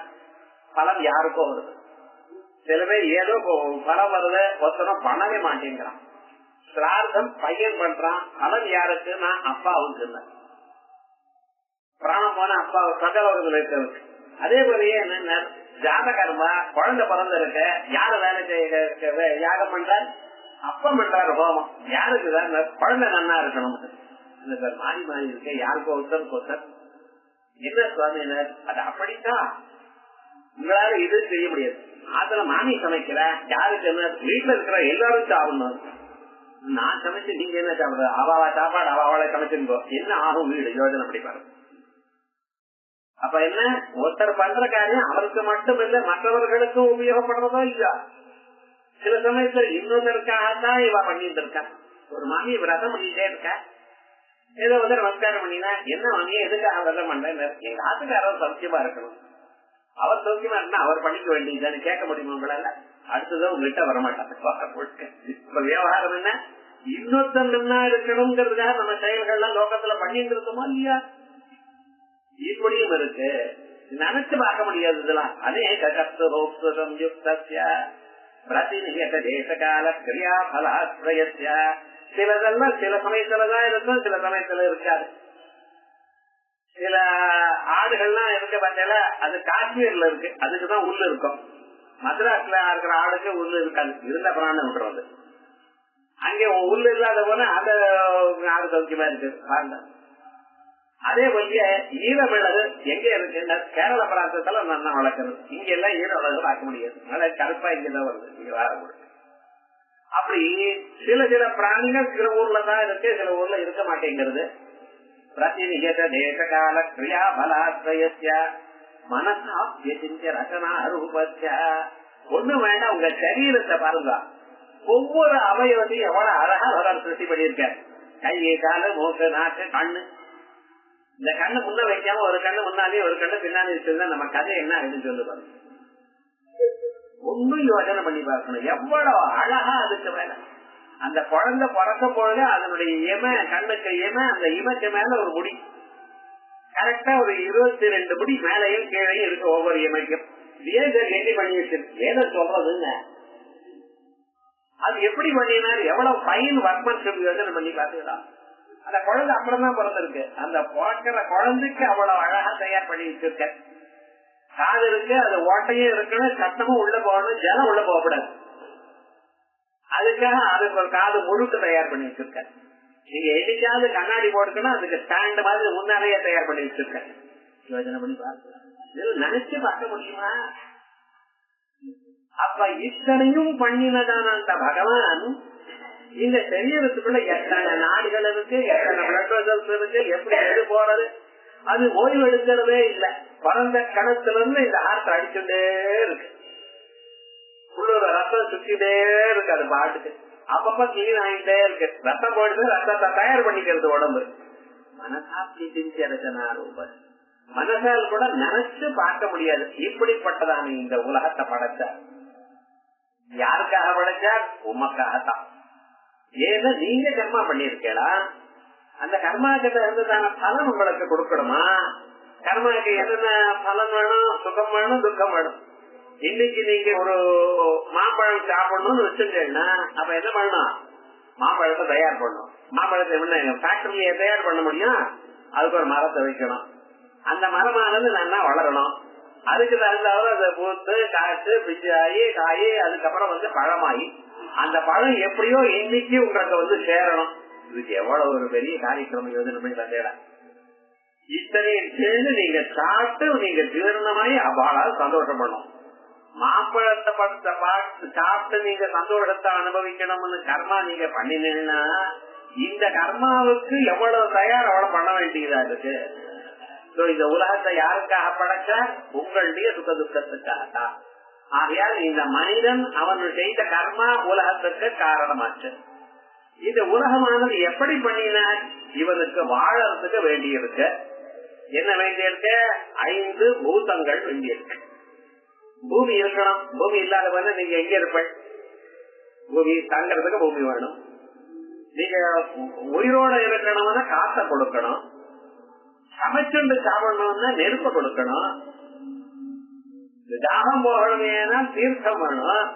பலம் யாருக்கோ வருது. சில பேர் ஏதோ பலம் வருது, ஒருத்தனும் பண்ணவே மாட்டேங்கிறான். சிரார்த்தம் பையன் பண்றான், பலம் யாருக்கு? நான் அப்பாவுக்கு இல்லை, பிராணம் போன அப்பா சகலவர்கள் இருக்கிறது. அதே போலயே என்ன ஜாதகர்மா, குழந்தை பிறந்த இருக்க, யாரு வேலை யாகம் பண்றார்? அப்பா பண்றாரு ஹோமம். யாருக்குதான்? குழந்தை நன்னா இருக்கணும். மாறி மாறி இருக்க, யாருக்கோ ஒருத்தருக்கு ஒருத்தர். என்ன சுவாமியினர், அது அப்படித்தான். உங்களால இது செய்ய முடியாது. அதுல மாமி சமைக்கிற யாருக்கு என்ன, வீட்டுல இருக்கிற எல்லாரும் சாப்பிடணும். நான் சமைச்சு நீங்க என்ன சாப்பிடுற, அவாவா சாப்பாடு அவளை சமைச்சுங்கோ, என்ன ஆகும் வீடு? யோஜனை படி பாருங்க. அப்ப என்ன, ஒருத்தர் பண்ற காரியம் அவருக்கு மட்டும் இல்ல, மற்றவர்களுக்கும் உபயோகப்படுறதோ இல்லையா? சில சமயத்துல இன்னொருத்தருக்காகத்தான் இவ பண்ணிட்டு இருக்கா. ஒரு மாமியை விரதம் பண்ணிட்டே இருக்கா, ஏதோ வந்து நமஸ்காரம் பண்ணினா, என்ன மாமியை எதுக்காக விரதம் பண்றேன்? எங்க ஆத்துக்காரர் சௌக்கியமா இருக்கணும், அவர் சௌக்கியமா இருந்தா அவர் பண்ணிக்க வேண்டியதுன்னு கேட்க முடியுமா உங்களால? அடுத்ததான் உங்ககிட்ட வரமாட்டாங்க. இப்ப விவகாரம் என்ன, இன்னொருத்தன் இருக்கணுங்கிறதுக்காக நம்ம செயல்கள்லாம் லோகத்துல பண்ணிட்டு இருக்கோமா இல்லையா? இப்படியும் இருக்கு, நினைச்சு பார்க்க முடியாது. இதெல்லாம் அநேக கர்த்திருபோக்திரு பிரதிநிகத தேசகால கிரியாபலாத்ரயஸ்ய. சிலதெல்லாம் சில சமயத்துலதான் இருக்கும், சில சமயத்துல இருக்காது. சில ஆடுகள்லாம் இருக்க பார்த்தா அது காஷ்மீர்ல இருக்கு, அதுக்குதான் உள்ள இருக்கும். மദ്രാஸ்ல இருக்கிற ஆடுக்கு உள்ள இருக்காது, இருந்த பிராணம் விட்டுறது. அங்கே உள்ள இல்லாத போல அந்த ஆடு சௌக்கியமா இருக்கு பாருங்க. அதே போல ஈரமிளகு எங்க இருக்கு, கேரள பிராந்தத்துல நல்லா வளர்க்கறது. இங்க எல்லாம் ஈரமிளகு பார்க்க முடியாது, நல்லா கருப்பா இங்கதான் வருது, இங்க வர முடியும். அப்படி சில சில பிராணிகள் சில ஊர்லதான் இருக்கு, சில ஊர்ல இருக்க மாட்டேங்கிறது. பிரதிநிகத தேசகால கிரியாபலாத்ரயஸ்ய மனசாப்யசிஞ்ச ரசனா ரூபஸ்ய. ஒண்ணு வேண்டாம், உங்க சரீரத்தை பாருங்க, ஒவ்வொரு அவயவத்தையும் எவ்வளவு அழகா வளர் சிருஷ்டி பண்ணியிருக்க. கை, காலு, மூக்கு, நாக்கு, கண்ணு. இந்த கண்ணு முன்ன வைக்காம ஒரு கண்ணு முன்னாலே ஒரு கண்ணு பின்னாடி வச்சிருந்தா நம்ம கதை என்ன அப்படின்னு சொல்லுவாங்க. ஒன்னும் யோசனை பண்ணி பார்க்கணும், எவ்வளவு அழகா அதுக்கு மேல. அந்த குழந்தை பிறக்க பொழுது அதனுடைய இமை, கண்ணுக்கு இமை, அந்த இமைக்கு மேல ஒரு முடி, கரெக்டா ஒரு 22 முடி மேலையும் கீழையும் இருக்கு ஒவ்வொரு இமைக்கும். எண்ணி பண்ணி வச்சிருக்கு. ஏதோ சொல்றதுங்க, அது எப்படி பண்ணினாரு, எவ்வளவு ஃபைன் ஒர்க்மன்ஷிப் யோசனை பண்ணி பார்த்துக்கலாம். அந்த குழந்தை அப்படிதான் பிறந்திருக்கு, அந்த பிறக்கிற குழந்தைக்கு அவ்வளவு அழகா தயார் பண்ணி வச்சிருக்க. காது இருக்கு, அது ஓட்டையும் இருக்கணும், சத்தமும் உள்ள போகணும், ஜலம் உள்ள போகக்கூடாது. அதுக்காக அதுக்கு ஒரு காது முழுக்க தயார் பண்ணி வச்சிருக்க. நீங்க என்னைக்காவது கண்ணாடி போட்டுக்கணும், அதுக்கு ஸ்டாண்ட் மாதிரி முன்னாலேயே தயார் பண்ணி வச்சிருக்க. யோசனை பண்ணி பார்க்கலாம், நினைச்சு பார்க்க முடியுமா? அப்ப இத்தனையும் பண்ணினதான அந்த பகவான் இந்த சரீரத்துக்குள்ள எத்தனை நாடுகள் இருக்கு, எத்தனை பிளட் வெசல்ஸ் இருக்கு, எப்படி எது போறது, அது ஓய்வு எடுக்கிறதே இல்லை. பறந்த கணத்துல இருந்து இந்த ஹார்ட் அடிச்சுட்டே இருக்கு, உள்ளூர் ரத்தம் சுத்திட்டே இருக்கு, அது பாட்டுக்கு அப்பப்ப கிளீன் ஆகிட்டே இருக்கு. ரத்தம் போயிட்டு ரத்தத்தை தயார் பண்ணிக்கிறது உடம்பு. மனசாட்சி சிந்திரச்சனா ரூப மனசால் கூட நினைச்சு பார்க்க முடியாது. இப்படிப்பட்டதான இந்த உலகத்தை படைச்சார். யாருக்காக படைச்சார்? உமக்காகத்தான். ஏன்னா நீங்க கர்மா பண்ணிருக்கா, அந்த கர்மாக்கிட்ட இருந்ததான பலன் உங்களுக்கு கொடுக்கணுமா? கர்மாக்கு என்னென்ன பலன் வேணும்? சுகம் வேணும், துக்கம் வேணும். இன்னைக்கு நீங்க ஒரு மாம்பழம் சாப்பிடணும்னு வச்சுட்டேன்னா அப்ப என்ன பண்ணணும்? மாம்பழத்தை தயார் பண்ணணும். மாம்பழத்தை என்ன ஃபேக்டரியில தயார் பண்ண முடியும்? அதுக்கு ஒரு மரத்தை வைக்கணும். அந்த மரமானது நல்லா வளரணும். அதுக்கு தகுந்தாலும் அதை பூத்து காய்ச்சி பிச்சாயி காயி அதுக்கப்புறம் பழமாயி அந்த பழம் எப்படியோ இன்னைக்கு உங்களுக்கு சேரணும். இதுக்கு எவ்வளவு ஒரு பெரிய காரியக்கிரமம் யோஜனை பண்ணி தந்தேடா. இத்தனையும் சேர்ந்து நீங்க சாப்பிட்டு நீங்க ஜீரணமாயி அவ்வாறு சந்தோஷம் பண்ணும். மாம்பழத்தை பார்த்து சாப்பிட்டு நீங்க சந்தோஷத்தை அனுபவிக்கணும்னு கர்மா நீங்க பண்ணினீங்கன்னா இந்த கர்மாவுக்கு எவ்வளவு தயார் அவ்வளவு பண்ண வேண்டியதா இருக்கு. இந்த உலகத்தை யாருக்காக படைச்சா? உங்களுடைய சுக துக்கத்துக்காகத்தான். ஆகையால் இந்த மனிதன் அவன் செய்த கர்மா உலகத்துக்கு காரணமாச்சு. இந்த உலகமானது எப்படி பண்ணினார்? இவனுக்கு வாழறதுக்கு வேண்டியிருக்கு. என்ன வேண்டியிருக்கு? 5 பூதங்கள் வேண்டியிருக்கு. பூமி இருக்கணும். பூமி இல்லாத நீங்க எங்க இருப்ப? பூமி தங்கறதுக்கு பூமி வேணும். நீங்க உயிரோட இருக்கணும்னா காசை கொடுக்கணும். சமைச்சுண்டு சாப்பிடணும்னா நெருப்ப கொடுக்கணும். தாகம் போகணுமேனா தீர்த்தம் வேணும்.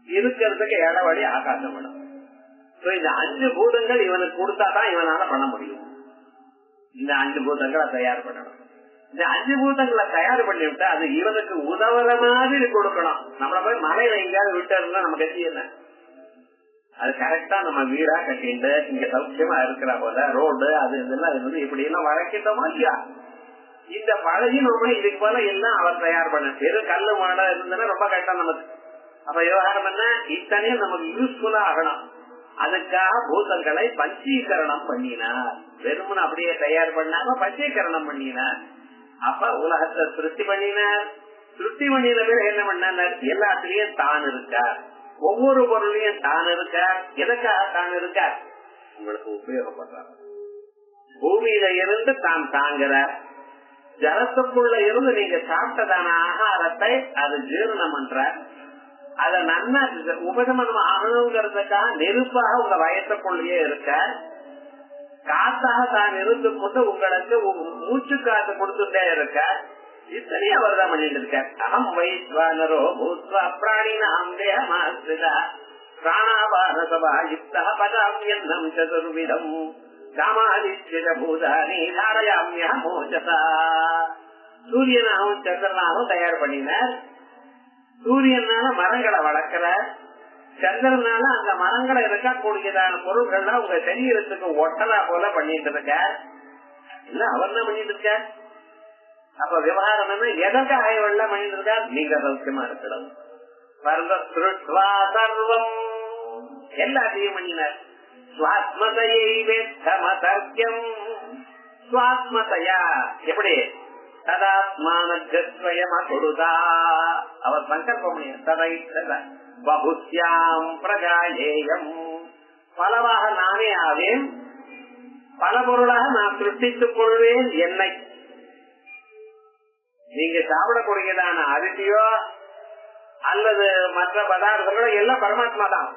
இருக்கிறதுக்கு இடவழி ஆகாசம் வேணும். இந்த 5 பூதங்கள் இவனுக்கு கொடுத்தாதான் இவனால பண்ண முடியும். இந்த 5 பூதங்களை தயார் பண்ணணும். இந்த 5 பூதங்களை தயார் பண்ணி விட்டா அது இவனுக்கு உதவுற மாதிரி கொடுக்கணும். நம்மள போய் மலையில எங்கேயாவது விட்டு இருந்தா நமக்கு கட்சி என்ன? அது கரெக்டா நம்ம வீடா கட்டிட்டு இங்க சௌக்கியமா இருக்கிற போல ரோடு அது இதெல்லாம் இப்படி எல்லாம் வளர்க்கிட்டோமா இல்லையா? இந்த பழகி நம்ம இதுக்கு போல எல்லாம் அவர் தயார் பண்ண வெறும் கல்லு மாடா இருந்ததுன்னா ரொம்ப கரெக்டா நமக்கு. அப்ப விவகாரம் என்ன? இத்தனையும் நமக்கு யூஸ்ஃபுல்லா ஆகணும். அதுக்காக பூதங்களை பஞ்சீகரணம் பண்ணினார். வெறுமனு அப்படியே தயார் பண்ணாம பஞ்சீகரணம் பண்ணினார். அப்ப உலகத்தை திருஷ்டி பண்ணினார். திருஷ்டி பண்ணின பேர் என்ன பண்ணார்? எல்லாத்திலையும் தான் இருக்கார். ஒவ்வொரு பொருளையும் தான் இருக்கார். எதற்காக தான் இருக்கார்? உங்களுக்கு உபயோகப்படுறார். பூமியில இருந்து தான் தாங்குறார். ஜலத்துக்குள்ள இருந்து நீங்க சாப்பிட்டதான ஆகாரத்தை அது ஜீரணம் பண்ற. அத நல்லா உபசமனம் ஆகணுங்கிறதுக்காக நெருப்பாக உங்க வயசுக்குள்ளேயே இருக்க. காத்தாக தான் இருந்து கொண்டு உங்களுக்கு மூச்சு காத்து கொடுத்துட்டே இருக்க. இத்தனையும் அவர் தான் பண்ணிட்டு இருக்கார். அகம் வைஸ்வானரோ பூத்வா பிராணினாம் தேகமாஸ்ரிதா பிராணாபானசபா யுக்தா பதாம்யன்னம் சதுர்விதம் காமாதித்ய பூதானி தாரயாம்ய மோசதா. சூரியனாகவும் சந்திரனாகவும் தயார் பண்ணினார். சூரியனால மரங்களை வளர்க்கிற, சந்திரனால அந்த மரங்களை இருக்கக்கூடியதான பொருள்கள்லாம் உங்க சரீரத்துக்கு ஒட்டலா போல பண்ணிட்டு இருக்க. இல்ல அவர் தான் பண்ணிட்டு இருக்க. அப்ப விவகாரம் என்ன? எதற்காக வெள்ள பண்ணிட்டு இருக்கா? நீங்க சௌக்கியமா இருக்கணும். சர்வம் எல்லாத்தையும் பண்ணினார். சுவாத்மதையம் சுவாத்மதையா எப்படி? ததாத்மானஸ்வயமொடுதா அவர் சங்கல்பம் பகுத்யாம் பிரஜாயேயம் பலவாக நானே ஆவேன், பல பொருளாக நான் சிருஷ்டித்துக் கொள்வேன். என்னை நீங்க சாப்பிடக்கூடியதான அரிசியோ அல்லது மற்ற பதார்த்தங்களோ எல்லாம் பரமாத்மா தான்.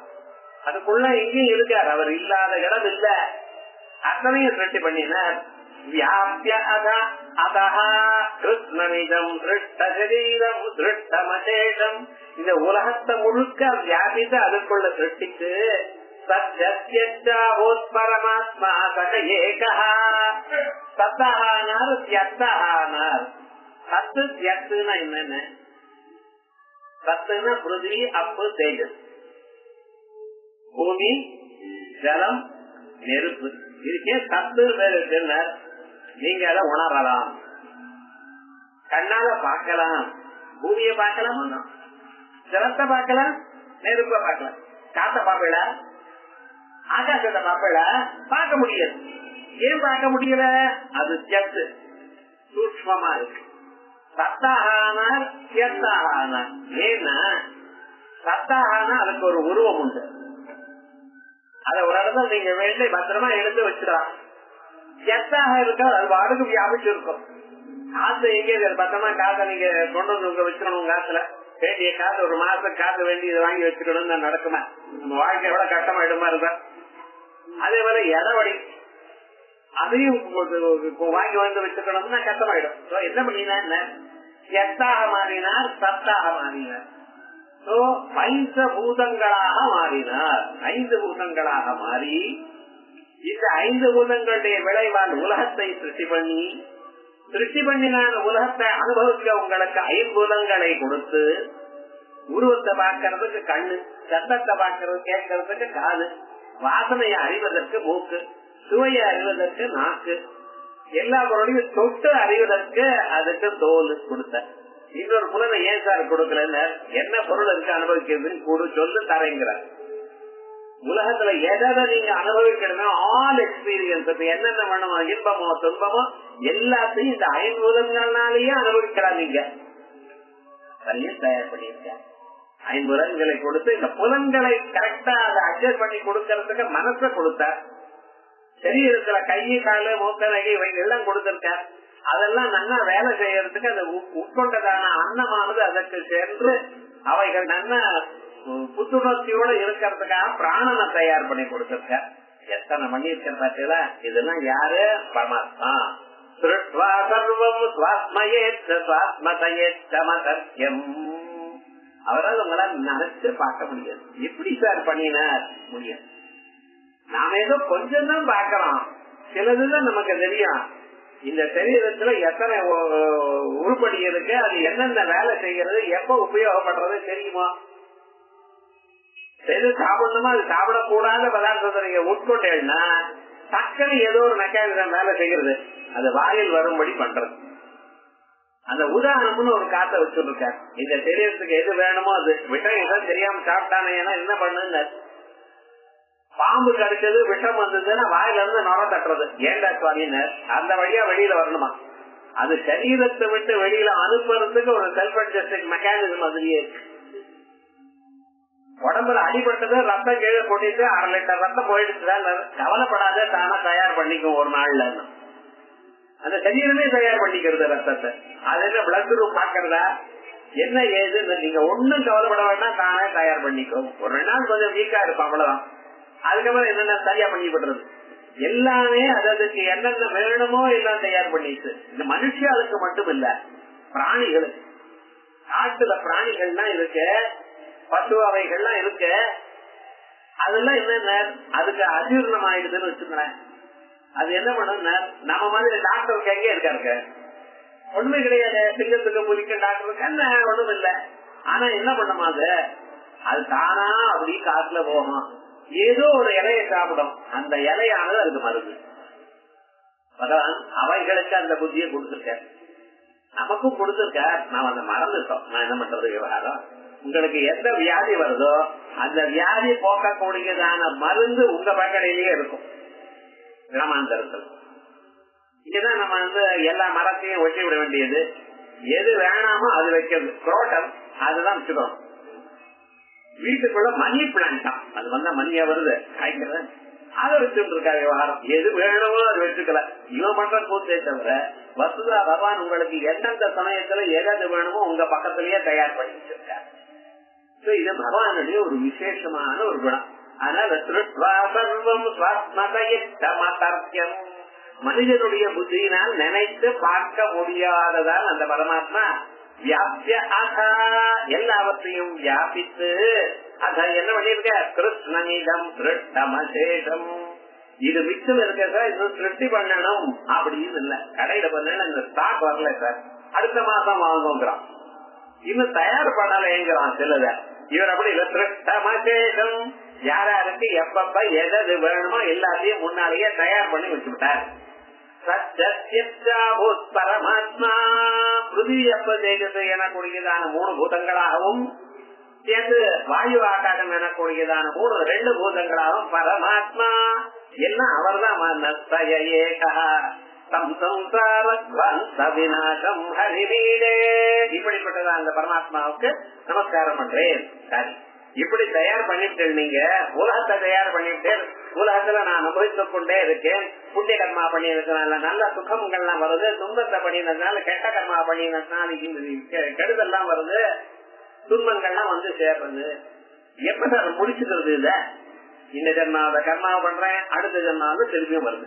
அதுக்குள்ள எங்கேயும் இருக்கார். அவர் இல்லாத இடம் இல்ல. அத்தனையும் சிருஷ்டி பண்ணினார். வியாபிய கிருஷ்ணமிதம் திருஷ்டரீரம் திருஷ்டமசேஷம் இந்த உலகத்தை முழுக்க வியாபித்து அதுக்குள்ள சிருஷ்டித்து பரமாத்மா சக ஏகா சத்தஹானார் தியக்தஹானார். சத்து தியக்துனா என்னென்ன? சத்துனா பிருத்திவி அப்பு தேஜஸ், பூமி ஜலம் நெருப்பு. இதுக்கே சத்து பேர் இருக்குன்னார். நீங்க அதை உணரலாம், கண்ணால பார்க்கலாம். பூமியை பார்க்கலாம், ஜலத்தை பார்க்கலாம், நெருப்ப பார்க்கலாம். காத்த பார்க்கல, ஆகாசத்தை மாப்பிள பார்க்க முடியாது. ஏன் பார்க்க முடியல? அது ஜத்து சூக்ஷ்மமா இருக்கு. சத்தாகானால் ஜத்தாகானால். ஏன்னா சத்தாகானா அதுக்கு ஒரு உருவம் உண்டு. அத ஒரு இடத்துல நீங்க வேண்டி பத்திரமா எடுத்து வச்சிடலாம். ஜத்தாக இருக்கா அது வாடகை வியாபிச்சு இருக்கும். காசு எங்க பத்திரமா காசை நீங்க கொண்டு வந்து உங்க வச்சுக்கணும். காசுல வேண்டிய காசு ஒரு மாசம் காசு வேண்டி இதை வாங்கி வச்சுக்கணும் நடக்குமா? நம்ம வாழ்க்கை எவ்வளவு கஷ்டமாயிடுமா இருந்தா. அதே போல இடவடி அதையும் வாங்கி வந்து வச்சுக்கணும்னா கஷ்டமாயிடும். என்ன பண்ணினா எத்தாக மாறினார், சத்தாக மாறினார். பஞ்சபூதங்களாக மாறினார். 5 பூதங்களாக மாறி இந்த 5 பூதங்களுடைய விளைவால் உலகத்தை சிருஷ்டி பண்ணினான உலகத்தை அனுபவிக்க உங்களுக்கு 5 பூதங்களை கொடுத்து, உருவத்தை பார்க்கறதுக்கு கண்ணு, சத்தத்தை பார்க்கறது கேட்கறதுக்கு காது, வாசனையை அறிவதற்கு மூக்கு, சுவையை அறிவதற்கு நாக்கு, எல்லா பொருளையும் தொட்டு அறிவதற்கு அதுக்கு தோல் கொடுத்த. இன்னொரு புலனை ஏன் சார் கொடுக்கல? என்ன பொருள் இருக்கு அனுபவிக்கிறதுன்னு கூட சொல்லு தரேங்கிறார். உலகத்துல எதை நீங்க அனுபவிக்கணுமோ ஆல் எக்ஸ்பீரியன்ஸ், என்னென்ன வேணுமோ இன்பமோ துன்பமோ எல்லாத்தையும் இந்த 5 பூதங்களாலேயே அனுபவிக்கிறாங்க. நீங்க தயார் பண்ணிருக்க 5 புலன்களை கொடுத்து இந்த புலன்களை கரெக்டா அதை அட்ஜஸ்ட் பண்ணி கொடுக்கறதுக்கு மனசை கொடுத்தார். சரீரத்துல கையை காலு மூக்க நகை எல்லாம் கொடுத்திருக்க. அதெல்லாம் நல்லா வேலை செய்யறதுக்கு அந்த உட்கொண்டதான அன்னமானது அதற்கு சென்று அவைகள் நல்லா புத்துணர்ச்சியோட இருக்கிறதுக்காக பிராணனை தயார் பண்ணி கொடுத்திருக்க. எத்தனை பண்ணி இருக்கிற பார்த்தீங்களா? இதெல்லாம் யாரு? பரமாத்மா. அவரால் உங்களால் நினைச்சு பார்க்க முடியாது. எப்படி சார் பண்ணினார்? முடியாது. நாம ஏதோ கொஞ்சம் தான் பார்க்கிறோம், சிலதுதான் நமக்கு தெரியும். இந்த சரீரத்துல எத்தனை உருப்படி இருக்கு, அது என்னென்ன வேலை செய்யறது, எப்ப உபயோகப்படுறது தெரியுமா? எது சாப்பிடணுமா அது சாப்பிடக்கூடாத பதார்த்தத்தை நீங்க உட்கொண்டேன்னா டக்குனு ஏதோ ஒரு மெக்கானிசம் வேலை செய்யறது, அது வாயில் வரும்படி பண்றது. அந்த உதாரணம்னு ஒரு காத்த வச்சுருக்காரு. இந்த சரீரத்துக்கு எது வேணுமோ அது விஷயம் தெரியாம சாப்பிட்டானே என்ன பண்ணுங்க. பாம்பு கடிச்சது விஷம் வந்ததுன்னா வாயில இருந்து நுர தட்டுறது. ஏண்டா சுவாமின்னு அந்த வழியா வெளியில வரணுமா? அது சரீரத்தை விட்டு வெளியில அனுப்புறதுக்கு ஒரு செல்ஃப் அட்ஜஸ்டிங் மெக்கானிசம் அதுலயே இருக்கு. உடம்புல அடிபட்டது, ரத்தம் கீழே கொட்டிட்டு 1/2 லிட்டர் ரத்தம் போயிடுச்சுதான் கவலைப்படாத, தானா தயார் பண்ணிக்கும் ஒரு நாள்ல. அந்த சரீரமே தயார் பண்ணிக்கிறது ரத்தத்தை. அது என்ன பிளட் குரூப் பாக்குறதா என்ன ஏது நீங்க ஒன்னும் கவலைப்பட வேண்டாம், தானே தயார் பண்ணிக்கும். ஒரு 2 நாள் கொஞ்சம் வீக்கா இருக்கும், அவ்வளவுதான். அதுக்கப்புறம் என்னென்ன சரியா பண்ணிவிடுறது எல்லாமே அதுக்கு என்னென்ன வேணுமோ எல்லாம் தயார் பண்ணிட்டு. இந்த மனுஷாளுக்கு மட்டும் இல்ல, பிராணிகளுக்கு, காட்டுல பிராணிகள்லாம் இருக்கு, பசு அவைகள்லாம் இருக்கு. அதெல்லாம் என்னென்ன அதுக்கு அஜீர்ணம் ஆயிடுதுன்னு வச்சுக்கோங்களேன். அது என்ன பண்ணும், நம்ம மாதிரி டாக்டருக்கு எங்கே இருக்காருங்க? ஒண்ணுமே கிடையாது. சிங்கத்துக்கு புலிக்க டாக்டருக்கு என்ன ஒண்ணும் இல்லை. ஆனா என்ன பண்ணுமா அது தானா அப்படி காட்டுல போகும், ஏதோ ஒரு இலையை சாப்பிடும். அந்த இலையானது அதுக்கு மருந்து. பகவான் அவைகளுக்கு அந்த புத்தியை கொடுத்திருக்க, நமக்கும் கொடுத்திருக்க. நாம் அதை மறந்துட்டோம். நான் என்ன பண்றது விவகாரம்? உங்களுக்கு எந்த வியாதி வருதோ அந்த வியாதி போக்கக்கூடியதான மருந்து உங்க பக்கத்திலேயே இருக்கும். கிராமாந்தரத்தில் இங்கதான் நம்ம எல்லா மரத்தையும் ஒட்டி விட வேண்டியது. எது வேணாமோ அது வைக்கிறது. குரோட்டம் அதுதான் வச்சுக்கணும். வீட்டுக்குள்ள மணி பிளான்ட் அது வந்தா மணியா வருது காய்க்கிறது, அதை வச்சுட்டு இருக்காரு விவகாரம். எது வேணுமோ அது வச்சுக்கல. இவன் பண்ற கூத்தே தவிர வசுதா பகவான் உங்களுக்கு எந்தெந்த சமயத்துல எது வேணுமோ உங்க பக்கத்திலேயே தயார் பண்ணி வச்சிருக்காரு. இது பகவானுடைய ஒரு விசேஷமான ஒரு குணம். அதனால மனிதனுடைய புத்தியினால் நினைத்து பார்க்க முடியாததால் அந்த பரமாத்மா வியாபிய அகா எல்லாவற்றையும் வியாபித்து அத என்ன பண்ணிருக்க கிருஷ்ணனிடம் திருஷ்டமசேஷம். இது மிச்சம் இருக்க சார், இன்னும் திருஷ்டி பண்ணணும் அப்படின்னு இல்ல. கடையில பண்ண இந்த ஸ்டாக் வரல சார், அடுத்த மாசம் வாங்குங்கிறான். இன்னும் தயார் பண்ணலைங்கிறான் சிலத. இவர் அப்படி இல்ல, திருஷ்டமசேஷம். யாராருக்கு எப்பப்ப எது வேணுமோ எல்லாத்தையும் முன்னாலேயே தயார் பண்ணி வச்சுட்டார். பரமாத்மா பிருதி எப்ப தேஜஸ் எனக்கூடியதான 3 பூதங்களாகவும் சேர்ந்து வாயு ஆகாசம் எனக்கூடியதான ரெண்டு பூதங்களாகவும் பரமாத்மா எல்லாம் அவர் தான் விநாசம் ஹரிவீடே. இப்படிப்பட்டதா அந்த பரமாத்மாவுக்கு நமஸ்காரம் பண்றேன். சரி, இப்படி தயார் பண்ணிட்டு நீங்க உலகத்தை தயார் பண்ணிட்டு உலகத்துல நான் அனுபவித்துக் கொண்டே இருக்கேன். புண்ணிய கர்மா பண்ணினதுனால நல்ல சுகங்கள்லாம் வருது, துன்பத்தை பண்ணினதுனால கெட்ட கர்மா பண்ணினதுனால கெடுதெல்லாம் வருது, துன்பங்கள்லாம் வந்து சேர்றது. எப்ப சார் முடிச்சுக்கிறது? இத இந்த ஜென்மாவை கர்மாவை பண்றேன், அடுத்த ஜென்மாவது திரும்பியும் வருது,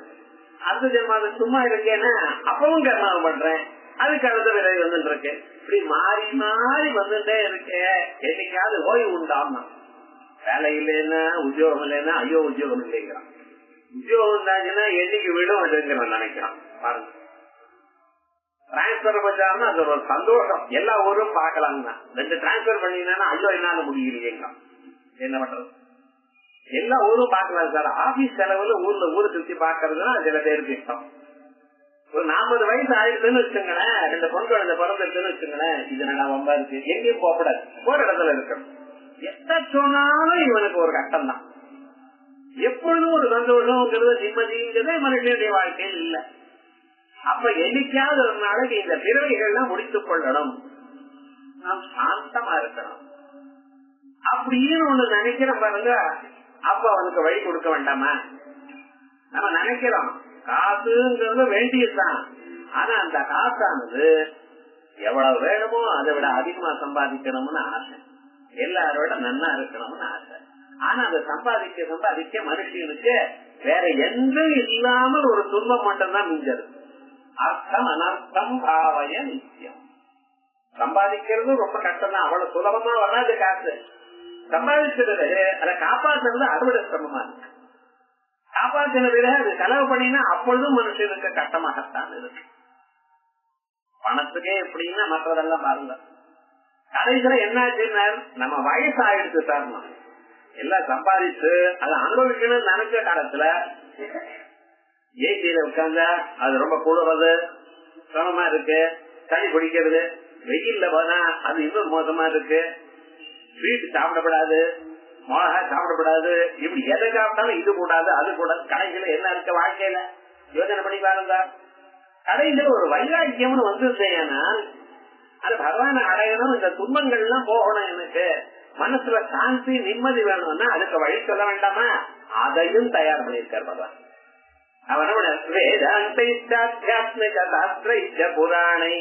அடுத்த ஜென்மாவை சும்மா இருக்கேன்னா அப்பவும் கர்மாவை பண்றேன், அதுக்கு அடுத்த விரைவு வந்துட்டு இருக்கு. இப்படி மாறி மாறி வந்துட்டே இருக்கு. என்னைக்காவது ஓய்வு உண்டாமா? வேலை இல்லைன்னா உத்தியோகம் இல்லைன்னா ஐயோ உத்தியோகம் இல்லைங்கிறான். உத்தியோகம் இருந்தாச்சுன்னா என்னைக்கு விடும் அப்படிங்கிறான் நினைக்கிறான். பாருங்க, டிரான்ஸ்பர் பண்ணாலும் அது ஒரு சந்தோஷம், எல்லா ஊரும் பாக்கலாம் தான். 2 டிரான்ஸ்பர் பண்ணினா ஐயோ என்னால முடியலையேங்கிறான். என்ன பண்றது? எல்லா ஊரும் பாக்கலாம் சார். ஆபீஸ் செலவுல ஊரை சுத்தி பாக்குறதுன்னா சில பேருக்கு இஷ்டம். ஒரு 40 வயசு ஆயிடுதுன்னு வச்சுங்களேன், 2 பொன் குழந்தை பிறந்திருக்குன்னு வச்சுங்களேன், இது நல்லா ரொம்ப இருக்கு, எங்கேயும் போகக்கூடாது, ஒரு இடத்துல இருக்கணும். எத்த சொன்னாலும் இவனுக்கு ஒரு கட்டம் தான். எப்பொழுதும் ஒரு சந்தோஷம்ங்கிறது நிம்மதிங்கிறது மனுஷனுடைய வாழ்க்கையில் இல்ல. அப்ப என்னைக்காவது ஒரு நாளைக்கு இந்த பிறவைகள்லாம் முடித்துக் கொள்ளணும், நாம் சாந்தமா இருக்கணும் அப்படின்னு ஒண்ணு நினைக்கிறோம் பாருங்க. அப்ப அவனுக்கு வழி கொடுக்க வேண்டாமா? நம்ம நினைக்கிறோம் காசுங்கிறது வேண்டியதுதான். ஆனா அந்த காசானது எவ்வளவு வேணுமோ அதை விட அதிகமா சம்பாதிக்கணும்னு ஆசை, எல்லாரோட நன்னா இருக்கணும்னு ஆசை. ஆனா அதை சம்பாதிக்க மனுஷனுக்கு வேற எந்த இல்லாமல் ஒரு துன்பம் மட்டும்தான் மிஞ்சது. அர்த்தம் அனர்த்தம் பாவய நித்தியம். சம்பாதிக்கிறது ரொம்ப கஷ்டம் தான், அவ்வளவு சுலபமா வராது. காசு சம்பாதிக்கிறது அதை காப்பாற்றுறது அதை விட சிரமமா இருக்கு. காப்பாற்றின பிறகு அது செலவு பண்ணினா அப்பொழுதும் மனுஷனுக்கு கஷ்டமாகத்தான் இருக்கு. பணத்துக்கே எப்படின்னா மற்றதெல்லாம் பாருங்க. கடைசியில என்னாச்சுன்னா நம்ம வயசு ஆயிடுச்சு சார், எல்லாம் சம்பாதிச்சு அதை அனுபவிக்கணும்னு நினைச்ச காலத்துல ஏசியில உட்கார்ந்தா அது ரொம்ப குளிர்றது, சிரமமா இருக்கு, சளி பிடிக்கிறது, வெயில்ல போனா அது இன்னும் மோசமா இருக்கு, ஸ்வீட் சாப்பிடப்படாது, மிளகா சாப்பிடப்படாது, இப்படி எதை சாப்பிட்டாலும் இது கூடாது அது கூடாது. கடைசியில என்ன இருக்க வாழ்க்கையில யோசனை பண்ணி பாருங்க. கடைசியில ஒரு வைராக்கியம்னு வந்துருச்சேன்னா அது பகவான அடையணும், இந்த துன்பங்கள் எல்லாம் போகணும், எனக்கு மனசுல சாந்தி நிம்மதி வேணும்னா அதுக்கு வழி சொல்ல வேண்டாமா? அதையும் தயார் பண்ணிருக்கார் பகவான். அவனோட வேதாந்திக சாஸ்திர புராணை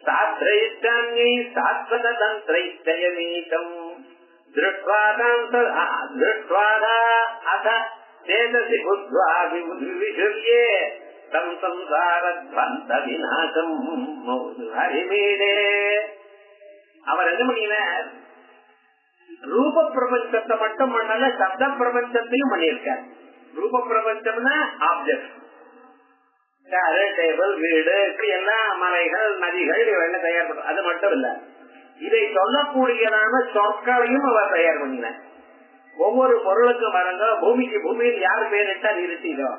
சாஸ்திரை சாஸ்வத தந்திரம் அவர் என்ன பண்ணினார்? ரூப பிரபஞ்சத்தை மட்டும் பண்ணல, சப்த பிரபஞ்சத்தையும் பண்ணியிருக்கார். ரூப பிரபஞ்சம்னா ஆப்ஜெக்ட், டேபிள், வீடு, இப்படி எல்லாம் மலைகள் நதிகள் இவெல்லாம் தயார் பண்ற. அது மட்டும் இல்ல, இதை சொல்லக்கூடியதான சொற்களையும் அவர் தயார் பண்ணினார். ஒவ்வொரு பொருளுக்கும் வரங்க, பூமிக்கு பூமியில் யார் பேரிட்டா அது இருட்டிதோ,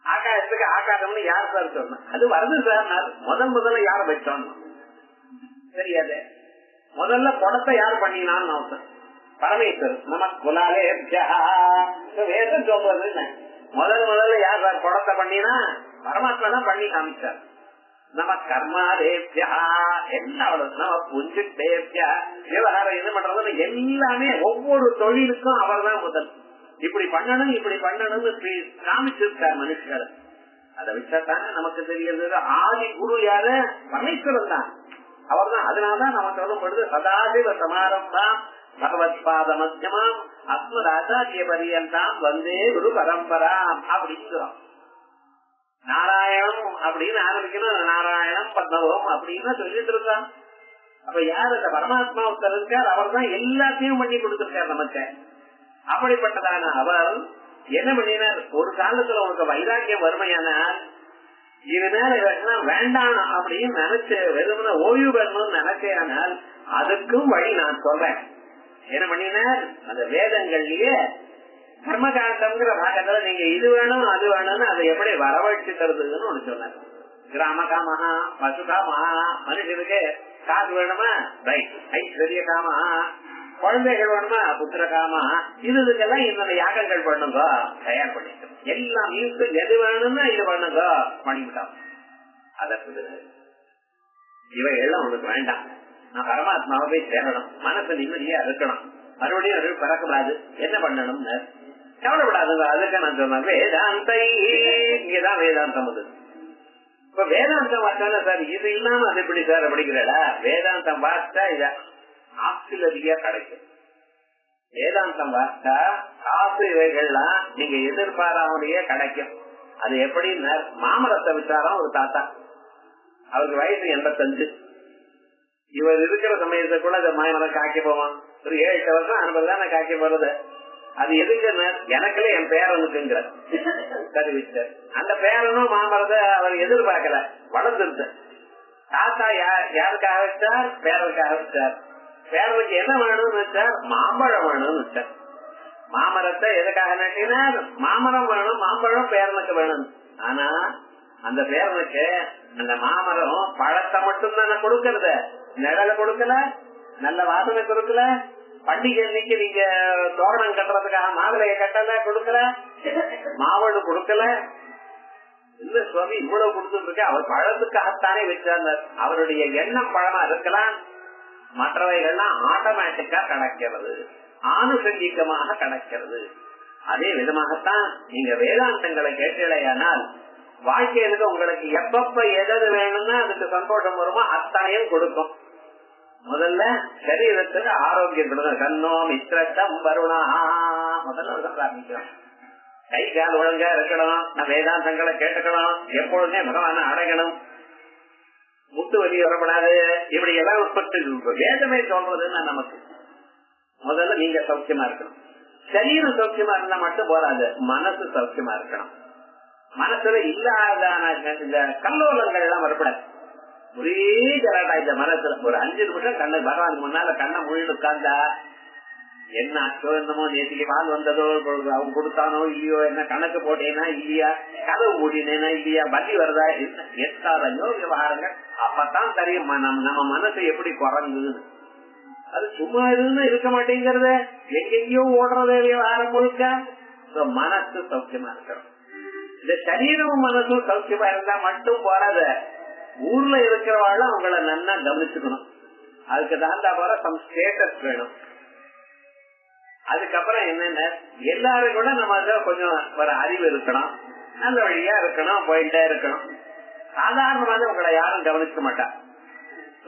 ஆகாசத்துக்கு ஆகாசம்னு யார் சார் சொன்ன? அது வருது சார். முதல்ல யார வச்சோம் தெரியாது. முதல்ல குடத்தை யார் பண்ணினான்னு பரமேஸ்வரர். நம்ம குலாலே வேதம் சொல்றது முதல்ல யார் சார் குடத்தை பண்ணினா? பரமாத்மா தான் பண்ணி காமிச்சார். நம்ம கர்மாதேப்யா என்ன நம்ம புஞ்சுட்டேப்யா விவகாரம் என்ன பண்றது எல்லாமே ஒவ்வொரு தொழிலுக்கும் அவர் தான் முதல். இப்படி பண்ணணும் இப்படி பண்ணணும்னு காமிச்சிருக்கார் மனுஷர். அதை விட்டாத்தானே நமக்கு தெரியுது. ஆதி குரு யாரு? பரமேஸ்வரன் தான், அவர் தான். அதனாலதான் நம்ம சொல்லும் பொழுது சதாசிவ சமாரம்பாம் பகவத் பாத மத்தியமாம் அஸ்மதாச்சாரிய பரியந்தாம் வந்தே குரு பரம்பராம் அப்படிங்கிறோம். நாராயணம் அப்படின்னு ஆரம்பிக்கணும், நாராயணம் பத்மபம் அப்படின்னு சொல்லிட்டு இருக்கான். அப்ப யார்? அந்த பரமாத்மா ஒருத்தர் இருக்கார், அவர் தான் எல்லாத்தையும் பண்ணி கொடுத்திருக்கார் நமக்கு. அப்படிப்பட்டதான அவர் என்ன பண்ணினார்? ஒரு காலத்துல உனக்கு வைராக்கியம் வறுமையானால் இதனால வேண்டாம் அப்படின்னு நினைச்சு வெறுமன ஓய்வு பெறணும்னு நினைச்சேனால் அதுக்கும் வழி நான் சொல்றேன். என்ன பண்ணினார்? அந்த வேதங்கள்லயே கர்மகாண்டம்ங்கிற பாகத்துல நீங்க இது வேணும் அது வேணும்னு அதை எப்படி வரவழைச்சு தருதுன்னு ஒண்ணு சொன்னார். கிராமகாமஹா பசுகாமஹா, மனுஷனுக்கு காசு வேணுமா, ரைட், ஐஸ்வர்ய காமா, குழந்தைகள் வேணுமா, புத்திர காமா, இதுக்கெல்லாம் இந்த யாகங்கள் பண்ணுங்க, தயார் பண்ணிக்கணும். எல்லாம் எது வேணும்னா இது பண்ணுங்க பண்ணிவிட்டோம். அதற்கு இவை எல்லாம் உனக்கு வேண்டாம், நான் பரமாத்மாவை போய் சேரணும், மனசு நிம்மதியா இருக்கணும், மறுபடியும் பறக்கப்படாது, என்ன பண்ணணும் கவலைப்படாதுங்க. அதுக்கு நான் சொன்னேன் வேதாந்தை, இங்கதான் வேதாந்தம் அது. இப்ப வேதாந்தம் வார்த்தால சார் இது இல்லாம அது எப்படி சார் படிக்கிறா? வேதாந்தம் வார்த்தா இத ஆக்சிலரியா கிடைக்கும். வேதாந்தம் வார்த்தா காசு இவைகள்லாம் நீங்க எதிர்பாராமலேயே கிடைக்கும். அது எப்படின்னா, மாமரத்தை விசாரம் ஒரு தாத்தா, அவருக்கு வயசு 85, இவர் இருக்கிற சமயத்துக்குள்ள அந்த மாமரம் காய்க்க போவான். ஒரு 7-8 வருஷம் 50 தானே காய்க்க போறது. அது எதுங்க, எனக்குள்ள என் பேரனுக்குங்கிற தெரிவிச்சார். அந்த பேரனும் மாமரத்தை அவர் எதிர்பார்க்கல, வளர்ந்துருத்த. தாத்தா யாருக்காக வச்சார்? பேரனுக்காக வச்சார். பேரனுக்கு என்ன வேணும்னு வச்சார்? மாம்பழம் வேணும்னு வச்சார். மாமரத்தை எதுக்காக நட்டினார்? மாமரம் வேணும், மாம்பழம் பேரனுக்கு வேணும். ஆனா அந்த பேரனுக்கு அந்த மாமரம் பழத்தை மட்டும் தானே கொடுக்கறது, நிழல கொடுக்கல, நல்ல வாசனை கொடுக்கல, பண்டிகை அன்னைக்கு நீங்க தோரணம் கட்டுறதுக்காக மாவிளைய கட்டல கொடுக்கல, மாவடு கொடுக்கல. இல்ல சுவாமி இவ்வளவு கொடுத்துருக்கு, அவர் பழத்துக்காகத்தானே வச்சார். அவருடைய எண்ணம் பழமா இருக்கலாம், மற்றவைகள்லாம் ஆட்டோமேட்டிக்கா கிடைக்கிறது, ஆணுசங்கிகமாக கிடைக்கிறது. அதே விதமாகத்தான் நீங்க வேதாந்தங்களை கேட்கலையானால் வாழ்க்கையில உங்களுக்கு எப்பப்ப எது வேணும்னா அதுக்கு சந்தோஷம் வருமோ அத்தனையும் கொடுக்கும். முதல்ல சரீரத்துக்கு ஆரோக்கியம் கொடுக்கும். கண்ணோ மித்திரம் வருணா, முதல்ல பிரார்த்திக்கிறோம். கை கால் ஒழுங்கா இருக்கணும், நான் வேதாந்தங்களை கேட்டுக்கணும், எப்பொழுதுமே பகவான அடையணும், முட்டு வலி வரப்படாது, இப்படி எல்லாம் உற்பத்தி வேதமே சொல்றதுன்னா நமக்கு முதல்ல நீங்க சௌக்கியமா இருக்கணும். சரீரம் சௌக்கியமா இருந்தா மட்டும் போராது, மனசு சௌக்கியமா இருக்கணும். மனசுல இல்லாதான இந்த கல்லோலங்கள் எல்லாம் வரப்படாது. ஒரே ஜராடா இந்த மனசுல ஒரு 5 நிமிஷம் கண்ணு பகவான் முன்னால கண்ணை மொழியில் உட்கார்ந்தா என்ன அச்சோ என்னமோ நேற்றுக்கு பால் வந்ததோ அவங்க கொடுத்தானோ இல்லையோ, என்ன கணக்கு போட்டேனா இல்லையா, கதவு மூடினேனா இல்லையா, பலி வருதா, எத்தாதோ விவகாரங்கள். அப்பதான் தெரியும் நம்ம மனசு எப்படி குறைங்குது. அது சும்மா இருந்து இருக்க மாட்டேங்கிறத, எங்கெங்கயோ ஓடுறத விவகாரம் முழுக்க. மனசு சௌக்கியமா இருக்கணும். இந்த சரீரமும் மனசும் சௌக்கியமா இருந்தா மட்டும் போறாத, ஊர்ல இருக்கிறவாள் அவங்களை நல்லா கவனிச்சுக்கணும். அதுக்கு தகுந்தா போல சம் ஸ்டேட்டஸ் வேணும். அதுக்கப்புறம் என்னென்ன எல்லாரும் கூட நம்ம கொஞ்சம் ஒரு அறிவு இருக்கணும், நல்ல வழியா இருக்கணும், போயிட்டே இருக்கணும். சாதாரணமாக உங்களை யாரும் கவனிக்க மாட்டா.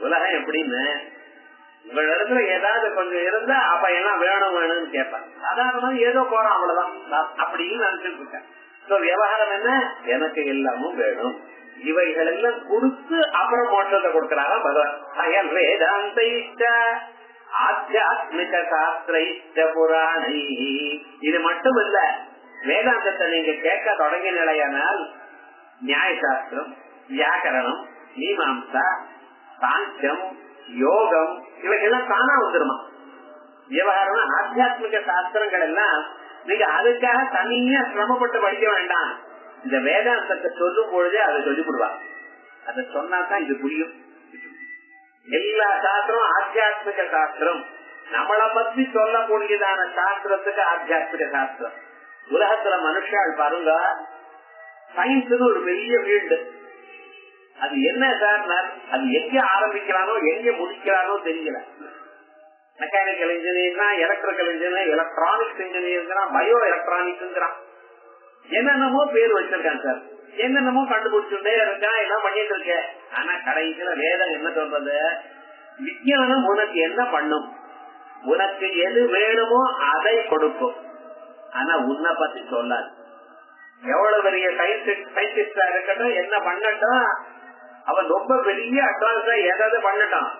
உலகம் எப்படின்னு உங்கள இடத்துல ஏதாவது கொஞ்சம் இருந்தா அப்ப எல்லாம் வேணும் வேணும்னு கேட்பாங்க. சாதாரணமாக ஏதோ போறோம் அவ்வளவுதான் அப்படின்னு நினைச்சிட்டு இருக்கேன். விவகாரம் என்ன, எனக்கு எல்லாமும் வேணும், இவைகள் எல்லாம் கொடுத்து அப்புறம் மோட்சத்தை கொடுக்கிறாரா பகவான். அயல் வேதாந்த ஆத்தியாத்மிக சாஸ்திர புராணை. இது மட்டும் இல்ல, வேதாந்தத்தை நீங்க கேட்க தொடங்கிய நிலையானால் நியாய சாஸ்திரம், வியாக்கரணம், மீமாம்சா, சாங்கியம், யோகம் இவைகள்லாம் தானா வந்துருமா. விவகாரம் ஆத்தியாத்மிக சாஸ்திரங்கள் எல்லாம் நீங்க அதுக்காக தனியா சிரமப்பட்டு படிக்க வேண்டாம். இந்த வேதாந்தத்தை சொல்லும் பொழுதே அதை சொல்லி கொடுவாங்க. அதை சொன்னாதான் இது புரியும். எல்லா சாஸ்திரம் ஆத்தியாத்மிக சாஸ்திரம், நம்மளை பத்தி சொல்லக்கூடியதான சாஸ்திரத்துக்கு ஆத்தியாத்மிக சாஸ்திரம். உலகத்துல மனுஷால் பாருங்க, சயின்ஸ் ஒரு பெரிய ஃபீல்டு. அது என்ன சார், அது எங்க ஆரம்பிக்கிறானோ எங்க முடிக்கிறானோ தெரியல. Mechanical engineer, electrical engineer, electronics engineer, bio electronics, என்னென்னமோ பேர் வச்சிருக்கான் சார், என்னென்னமோ கண்டுபிடிச்சுட்டே இருக்கான், எல்லாம் பண்ணிட்டு இருக்கேன். ஆனா கடைசியில வேதம் என்ன சொல்றது, விஞ்ஞானம் உனக்கு என்ன பண்ணும், உனக்கு எது வேணுமோ அதை கொடுக்கும், ஆனா உன்னை பத்தி சொல்லாது. எவ்வளவு பெரிய சயின்டிஸ்டா இருக்கட்டும், என்ன பண்ணட்டும், அவன் ரொம்ப பெரிய அட்வான்ஸா ஏதாவது பண்ணட்டும்,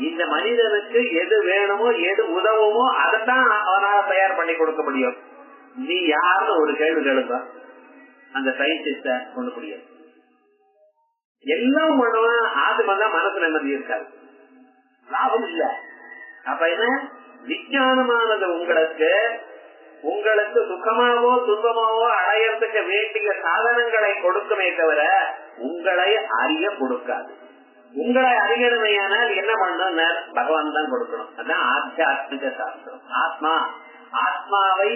இந்த மனிதனுக்கு எது வேணுமோ எது உதவுமோ அதைத்தான் அவனால தயார் பண்ணி கொடுக்க முடியும். நீ யாருன்னு ஒரு கேள்வி கேளுங்க, அந்த சயின்டிஸ்ட கொண்டு முடியாது. எல்லாம் பண்ணுவான், ஆத்மதான் மனசு நிம்மதி இருக்காது, லாபம் இல்ல. அப்ப என்ன, விஞ்ஞானமானது உங்களுக்கு சுகமாவோ துன்பமாவோ அடையறதுக்கு வேண்டிய சாதனங்களை கொடுக்குமே தவிர உங்களை அறிய கொடுக்காது. உங்களை அறியணுமையானால் என்ன பண்ணணும்? பகவான் தான் கொடுக்கணும். அதான் ஆத்தியாத்மிக சாஸ்திரம். ஆத்மாவை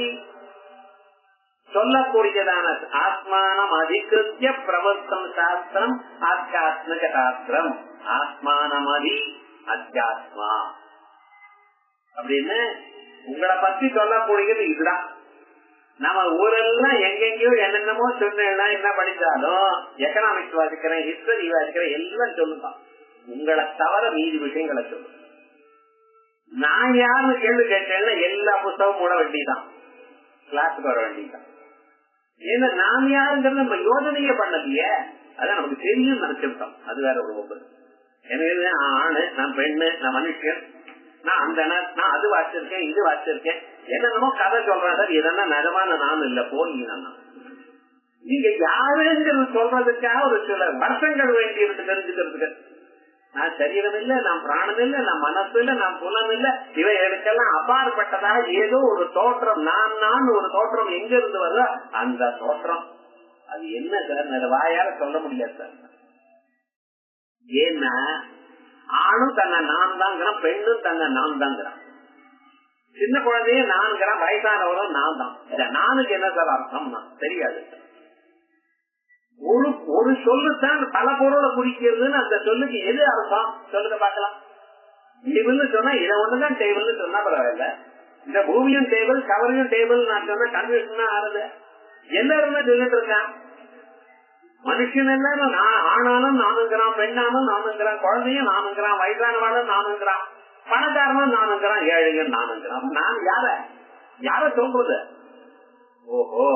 சொல்லக்கூடியதான ஆத்மானம் அதிகிருத்திய பிரவர்த்தம் சாஸ்திரம் ஆத்தியாத்மிக சாஸ்திரம். ஆத்மானமதி அத்தியாத்மா அப்படின்னு உங்களை பத்தி சொல்லக்கூடியது இதுதான். நம்ம ஊரெல்லாம் எங்கெங்கயோ என்னென்னமோ சொன்னா என்ன படிச்சாலும் எக்கனாமிக்ஸ் வாசிக்கிறேன், ஹிஸ்டரி வாசிக்கிறேன், எல்லாம் சொல்லுதான். உங்களை தவிர மீதி விஷயங்களை சொல்லு. நான் யாருன்னு கேள்வி கேட்டேன்னா எல்லா புத்தகமும் மூட வேண்டியதான், கிளாஸுக்கு வர வேண்டியதான். ஏன்னா நாம் யாருங்கிறது நம்ம யோஜனையே பண்ணலையே, அதான் நமக்கு தெரியும் நினைச்சிருக்கோம். அது வேற ஒரு ஒவ்வொரு. எனக்கு ஆணு, நான் பெண்ணு, நான் மனுஷன், நான் அந்த நான் அது வாசிச்சிருக்கேன், இது வாசிச்சிருக்கேன், என்னென்னமோ கதை சொல்றேன். சார் இதெல்லாம் நிஜமான நான் இல்ல, போலி நான். நீங்க யாருங்கிறது சொல்றதுக்காக ஒரு சில வருஷங்கள் வேண்டி இருக்கு தெரிஞ்சுக்கிறதுக்கு. நான் சரீரம் இல்ல, நான் பிராணம் இல்ல, நான் மனசு இல்ல, நான் புலன் இல்ல, இவைகளுக்கெல்லாம் அப்பாற்பட்டதாக ஏதோ ஒரு தோற்றம், நான் ஒரு தோற்றம் எங்க இருந்து வருதோ அந்த தோற்றம் அது என்ன சார்? வாயால சொல்ல முடியாது சார். ஏன்னா ஆணும் தன்னை நான் தாங்கிறான், பெண்ணும் தன்னை நான் தாங்கிறான், சின்ன குழந்தையும் நான்கிறான், வயசானவரும் நான் தான். நானுக்கு என்ன சார் அர்த்தம் தெரியாது. ஒரு சொல்லுத்தான் பல பொருளை குறிக்கிறதுன்னு அந்த சொல்லுக்கு எது அர்த்தம் சொல்லுங்க பாக்கலாம். டேபிள்னு சொன்னா இதை ஒண்ணுதான் டேபிள்னு சொன்னா பரவாயில்ல. இந்த பூமியும் டேபிள், கவரையும் டேபிள் நான் சொன்னா கன்ஃபியூஷன் தான் ஆறுது. எல்லாருமே சொல்லிட்டு இருக்கான். மனுஷன் எல்லாரும் ஆனாலும் நானுங்கிறான், பெண்ணானும் நானுங்கிறான், குழந்தையும் நானுங்கிறான், வயசானவாளும் நானுங்கிறான், பணக்காரனும் நானுங்கிறான், ஏழையும் நானுங்கிறான். நான் யார சொல்றது? ஓஹோ,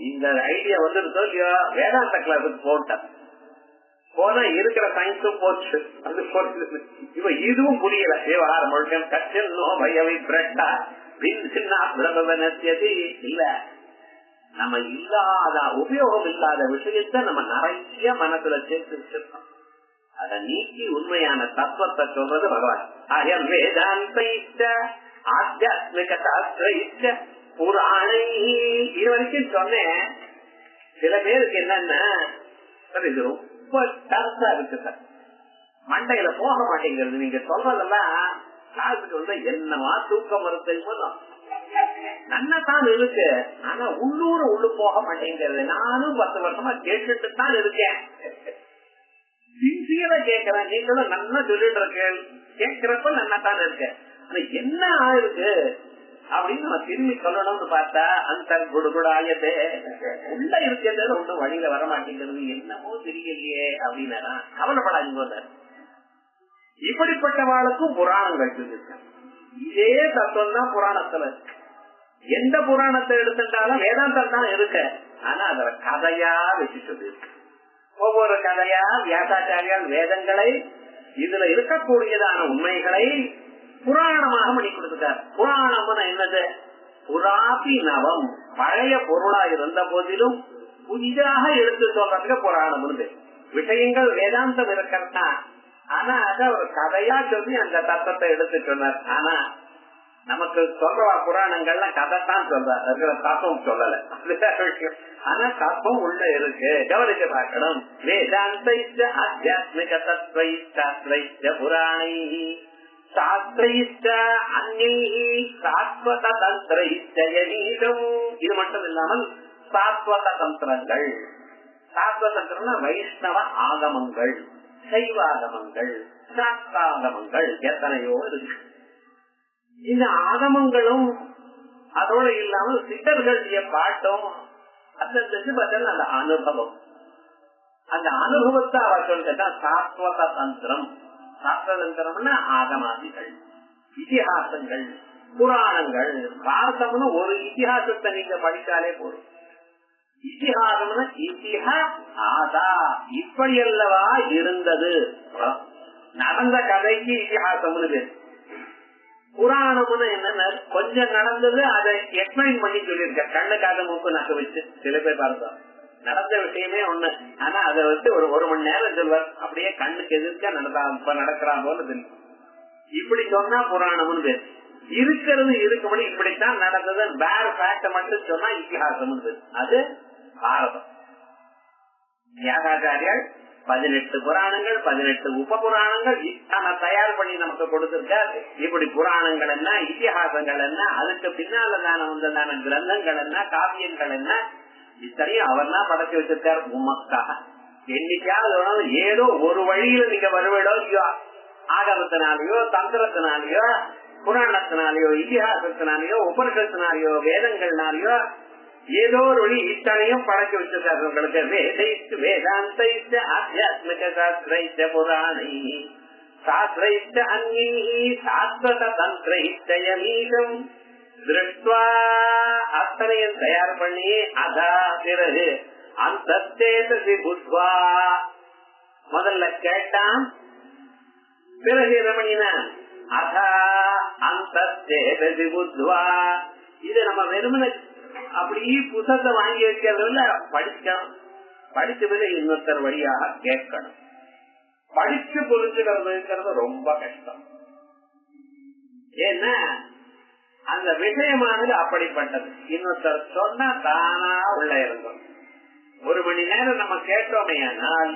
இந்த ஐடியா வந்துருந்தோ இல்லையோ வேதாந்த கிளாஸுக்கு போட்டேன். போனா இருக்கிற சயின்ஸும் போச்சு, அது போச்சு. இப்ப இதுவும் புரியல. தேவார முழுக்கம் கச்சல் நோ பயவை பிரட்டா இல்ல. நம்ம இல்லாத உபயோகம் இல்லாத விஷயத்த நம்ம நிறைய மனசுல சேர்த்து வச்சிருக்கோம். அதை நீக்கி உண்மையான தத்துவத்தை சொல்றது பகவான். அயம் வேதாந்த ஆத்தியாத்மிக சாஸ்திர புராணை இது வரைக்கும் சொன்னேன். சில பேருக்கு என்னன்னா இது ரொம்ப டர்ஸா இருக்கு சார், மண்டையில போக மாட்டேங்கிறது. நீங்க சொல்றதெல்லாம் காலத்துக்கு வந்து என்னவா தூக்கம் வருது நன்னதான் இருக்கு, ஆனா உள்ளூர போக மாட்டேங்கிறது. நானும் 10 வருஷமா கேட்டுட்டு தான் இருக்கேன், சின்சியரா கேட்கிறேன். நீங்களும் நல்லா சொல்லிட்டு இருக்கேன், கேட்கிறப்ப நன்னதான் இருக்கு. ஆனா என்ன ஆயிருக்கு அப்படின்னு நம்ம திரும்பி சொல்லணும்னு பார்த்தா அந்த குடுகுடாயதே உள்ள இருக்கிறது ஒன்றும் வழியில வர மாட்டேங்கிறது, என்னமோ தெரியலையே அப்படின்னா கவலைப்படாதீங்க. இப்படிப்பட்டவாளுக்கும் புராணங்கள் சொல்லியிருக்காங்க. இதே தத்துவம் தான் புராணத்துல இருக்கு. எந்த புராணத்தை எடுத்துட்டாலும் வேதாந்தம் தான் இருக்கு, ஆனா அதுல கதையா வச்சு சொல்லியிருக்கு. ஒவ்வொரு கதையா வியாசாச்சாரியால் வேதங்களை இதுல இருக்கக்கூடியதான உண்மைகளை புராணமாக பண்ணி கொடுத்துட்டார். புராணம்னு என்னது? புராபி நவம், பழைய பொருளா இருந்த போதிலும் புதிதாக எடுத்து சொல்றதுக்கு புராணம்னு விஷயங்கள் வேதாந்தம் இருக்கிறதா. ஆனா அத ஒரு கதையா சொல்லி அந்த தத்துவத்தை எடுத்து சொன்னார். ஆனா நமக்கு சொல்ற புராணங்கள்லாம் கதைத்தான் சொல்றார், இருக்கிற தத்துவம் சொல்லல. ஆனா தத்துவம் உள்ள இருக்கு, கவனிக்க பார்க்கணும். வேதாந்த ஆத்தியாத்மிக தத்துவ புராணை இது மட்டும் இல்லாமல் சாத்வத தந்திரங்கள். சாத்வத தந்திரம்னா வைஷ்ணவ ஆகமங்கள், சைவாகமங்கள், சாஸ்திராகமங்கள் எத்தனையோ இருக்கு. இந்த ஆகமங்களும் அதோட இல்லாமல் சித்தர்களுடைய பாட்டும் அந்த அனுபவம், அந்த அனுபவத்தை அவர் சொல்லிட்டா சாஸ்வத தந்திரம். சாஸ்திரதந்திரம்னா ஆகமாதிகள், இதிகாசங்கள், புராணங்கள். பாரதம்னு ஒரு இதிகாசத்தை நீங்க படித்தாலே போதும். இதிகாசம்னா இதிஹாசா, இப்படி அல்லவா இருந்தது, நடந்த கதைக்கு இதிகாசம்னு பேரு. புராணம்னு என்னன்னா கொஞ்சம் நடந்தது அதை எக்ஸ்பிளைன் பண்ணி சொல்லியிருக்க, கண்ணுக்காக மூக்கு நக்க வச்சு. சில பேர் பார்த்தோம் நடந்த விஷயமே ஒண்ணு, ஆனா அதை வச்சு ஒரு மணி நேரம் சொல்வார், அப்படியே கண்ணுக்கு எதிர்க்க நடக்கிறான் போல தெரியும். இப்படி சொன்னா புராணம்னு பேரு. இருக்கிறது இருக்கும்படி இப்படித்தான் நடந்தது வேற ஃபேக்ட மட்டும் சொன்னா இதிகாசம். அது பாரதம். வியாசாச்சாரியால் 18 புராணங்கள், 18 உப புராணங்கள் இத்தனை தயார் பண்ணி நமக்கு கொடுத்திருக்கார். இப்படி புராணங்கள் என்ன, இத்திஹாசங்கள் என்ன, அதுக்கு பின்னாலதான வந்ததான கிரந்தங்கள் என்ன, காவியங்கள் என்ன, இத்தனையும் அவர் தான் படைச்சு வச்சிருக்காரு உமக்காக. என்னைக்காவது ஏதோ ஒரு வழியில நீங்க வருவீடோ இல்லையோ, ஆகமத்தினாலேயோ தந்திரத்தினாலேயோ புராணத்தினாலேயோ இதிகாசத்தினாலேயோ உபனிஷத்தினாலேயோ வேதங்கள்னாலேயோ ஏதோ ஒரு வழி இத்தனையும் படைச்சு வச்சிருக்காரு உங்களுக்கு. வேதைத்து வேதாந்தைத்து ஆத்தியாத்மிக சாஸ்திரைத்த புராணை சாஸ்திரைத்த அந்நீ சாஸ்வத தந்திரைத்தயமீகம் திருஷ்டுவா அத்தனையும் தயார் பண்ணி அதா பிறகு அந்த புத்வா முதல்ல கேட்டான், பிறகு ரமணினான் அதா அந்த புத்வா. இது நம்ம வெறுமன அப்படி புத்தகத்தை வாங்கி வைக்கிறதுல படிக்கணும். படிச்ச பிறகு இன்னொருத்தர் வழியாக கேட்கணும். படிச்சு புரிஞ்சுக்கிறது ரொம்ப கஷ்டம். ஏன்னா அந்த விஷயமானது அப்படிப்பட்டது. இன்னொருத்தர் சொன்னா தானா உள்ள இருந்தோம். 1 மணி நேரம் நம்ம கேட்டோமே ஆனால்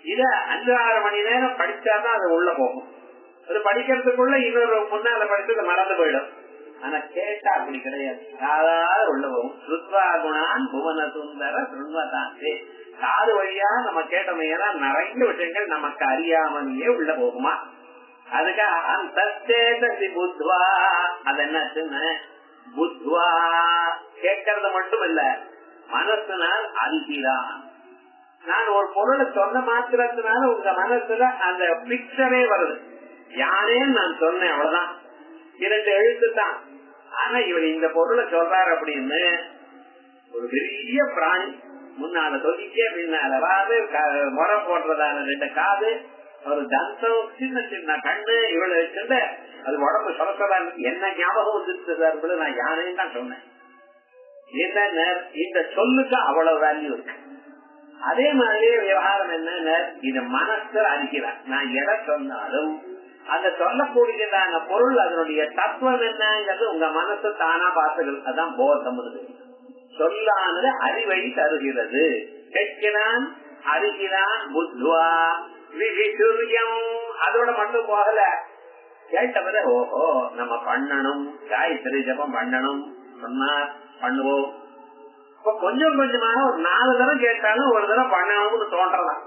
இத 5-6 மணி நேரம் படிச்சாதான் அது உள்ள போகும். அது படிக்கிறதுக்குள்ள இன்னொரு முன்னால படிச்சது மறந்து போயிடும். ஆனா கேட்டா அப்படி கிடையாது, காதால உள்ள போகும். சுத்வா குணான் புவன சுந்தர சுண்வதாந்தே. காது வழியா நம்ம கேட்டோமே நிறைய விஷயங்கள் நமக்கு அறியாமலேயே உள்ள போகுமா. அதுக்காக அந்த புத்வா அது என்னாச்சுன்னு புத்வா கேட்கறது மட்டும் இல்ல, மனசுனால் அறிகிறான். நான் ஒரு பொருளை சொன்ன மாத்திரத்தினால உங்க மனசுல அந்த பிக்சரே வருது. யானேன்னு நான் சொன்னேன், அவ்வளவுதான், 2 எழுத்து தான். ஆனா இவர் இந்த பொருளை சொல்றாரு அப்படின்னு ஒரு பெரிய பிராணி முன்னால சொல்லிக்கே பின்னால வாது முறை போடுறதான 2 காது, ஒரு தந்தம், சின்ன சின்ன கண்ணு, இவ்வளவு வச்சிருந்த அது உடம்பு சொல்லதான் என்ன ஞாபகம் வந்துருச்சு. நான் யானைன்னு தான் சொன்னேன். இந்த சொல்லுக்கு அவ்வளவு வேல்யூ இருக்கு. அதே மாதிரியே விவகாரம் என்ன, இது மனசு அறிகிறார். நான் எதை சொன்னாலும் அந்த சொல்லக்கூடியதான பொருள் அதனுடைய தத்துவம் என்னங்கிறது உங்க மனசு தானா பார்த்துக்கிறது. அதான் போதம். சொல்லானது அறிவை தருகிறது. கேட்கிறான், அறிகிறான், புத்வா விவிசுரியம். அதோட மட்டும் போகல, கேட்டவரை ஓஹோ நம்ம பண்ணணும், காயத்ரி ஜபம் பண்ணணும் சொன்னா பண்ணுவோம். இப்ப கொஞ்சம் கொஞ்சமாக ஒரு 4 தடவை கேட்டாலும் ஒரு தடவை பண்ணணும்னு தோன்றலாம்.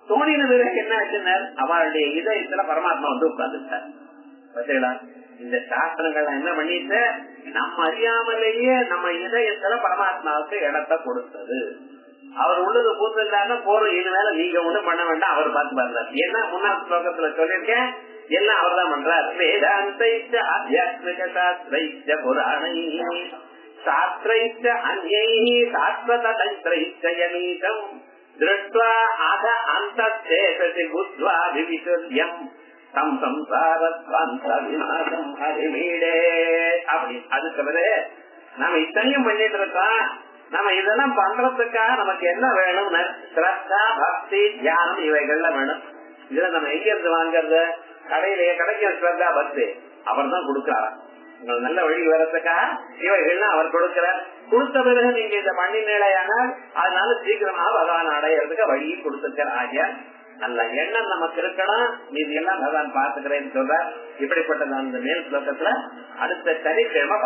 தோணின பிறகு என்ன ஆச்சுன்னா அவளுடைய இதயத்துல பரமாத்மா வந்து உட்கார்ந்துட்டார். பார்த்தீங்களா, இந்த சாஸ்திரங்கள் என்ன பண்ணிட்டு நம்ம அறியாமலேயே நம்ம இதயத்துல பரமாத்மாவுக்கு இடத்தை கொடுத்தது. அவர் உள்ளது பூத்து இல்லாம போறோம், இனிமேல நீங்க ஒண்ணும் பண்ண வேண்டாம், அவர் பார்த்து பண்றாரு. ஏன்னா முன்னாள் ஸ்லோகத்துல சொல்லியிருக்கேன், எல்லாம் அவர் தான் பண்றார். வேதாந்தைச்ச ஆத்தியாத்மிக சாஸ்திரைச்ச புராணை சாஸ்திரைச்ச அந்யை சாஸ்வத தந்திரைச்சயமீகம் திருஷ்டுவா அத அந்தஸ்தேசதி புத்வா விவிசுர்யம் தம் சம்சாரத்வாந்த விநாசம் ஹரிமீடே. அப்படி அதுக்கு பிறகு நாம இத்தனையும் பண்ணிட்டு இருக்கோம். நம்ம இதெல்லாம் பண்றதுக்காக நமக்கு என்ன வேணும், ஸ்ரத்தா பக்தி தியானம் இவைகள்ல வேணும். இதுல நம்ம எங்க இருந்து வாங்கறது? கடையிலேயே கிடைக்கிற ஸ்ரத்தா பக்தி அவர் தான் கொடுக்கிறார். உங்கள் நல்ல வழி வரத்துக்காக இவைகள்லாம் அவர் கொடுக்கிறார். கொடுத்த பிறகு நீங்க இதை பண்ணினேனால் அதனால சீக்கிரமாக பகவான் அடையிறதுக்கு வழியை கொடுத்திருக்கிற. ஆகிய நல்ல எண்ணம் நமக்கு இருக்கணும். மீது எல்லாம் பகவான் பார்த்துக்கிறேன்னு சொல்றார். இப்படிப்பட்ட அந்த மேல் ஸ்லோகத்துல அடுத்த சனிக்கிழமை